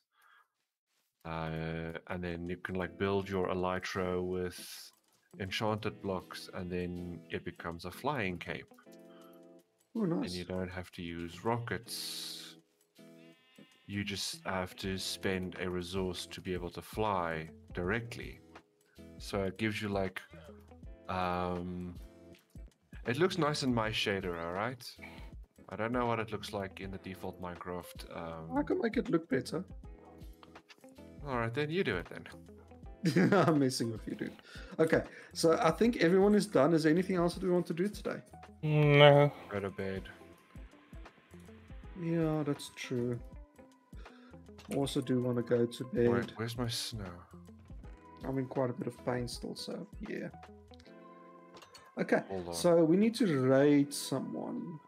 And then you can, like, build your elytra with enchanted blocks, and then it becomes a flying cape. Oh, nice. And you don't have to use rockets. You just have to spend a resource to be able to fly directly. So it gives you, like, it looks nice in my shader, alright? I don't know what it looks like in the default Minecraft. I can make it look better. Alright, then you do it then. I'm messing with you, dude. Okay, so I think everyone is done. Is there anything else that we want to do today? No. Go to bed. Yeah, that's true. Also do want to go to bed. Where's my snow? I'm in quite a bit of pain still, so yeah. Okay, Hold on. so we need to raid someone.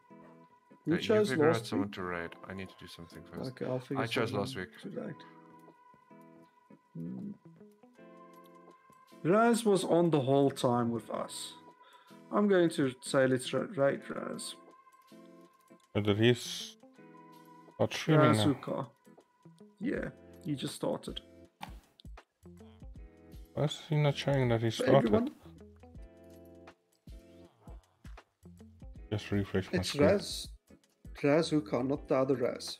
Who chose you figure last out someone week? to raid. I need to do something first. Okay, I'll figure I chose someone last week. to raid. Raz was on the whole time with us. I'm going to say let's raid Raz. But it is not streaming now. Razuka. Yeah, he just started. Why is he not showing that he So started? everyone, Just refresh my it's screen. Razuka, not the other Raz.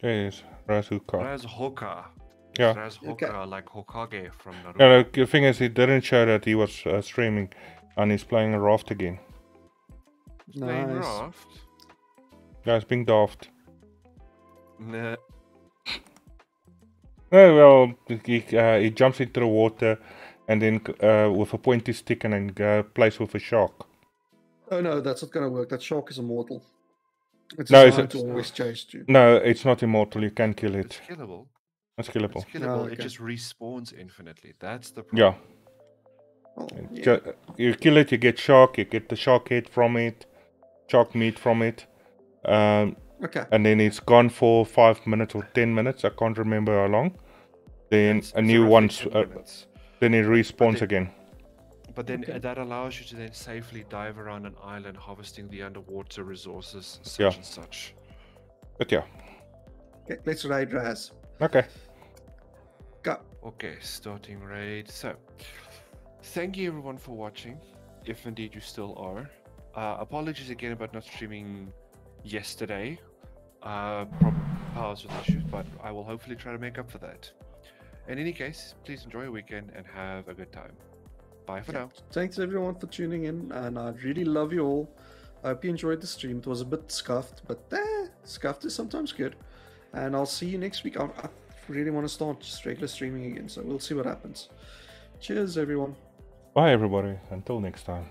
Yes, Razuka. Razhoka. Yeah. Razhoka, like Hokage from Naruto. No, the thing is, it didn't show that he was streaming, and he's playing a raft again. Playing Nice. raft? Yeah, it's being daft. Nah. Oh, well, he jumps into the water, and then with a pointy stick, and then plays with a shark. Oh no, that's not going to work. That shark is immortal. It's No, designed to always chase you. No, it's not immortal. You can kill it. It's killable. It's killable. It's killable. Oh, okay. It just respawns infinitely. That's the problem. Yeah. Oh, yeah. You kill it, you get shark. You get the shark head from it, shark meat from it. Okay. And then it's gone for 5 minutes or 10 minutes. I can't remember how long. Then It's a new roughly one. 10 minutes. Then it respawns again. But then Okay. that allows you to then safely dive around an island harvesting the underwater resources such Yeah. and such. But yeah. Okay, let's raid Raz. Okay. Go. Okay, starting raid. So, thank you everyone for watching, if indeed you still are. Apologies again about not streaming yesterday. Powers with issues, but I will hopefully try to make up for that. In any case, please enjoy your weekend and have a good time. Bye for now. Thanks everyone for tuning in, and I really love you all. I hope you enjoyed the stream. It was a bit scuffed, but scuffed is sometimes good. And I'll see you next week. I really want to start just regular streaming again, so we'll see what happens. Cheers, everyone. Bye, everybody. Until next time.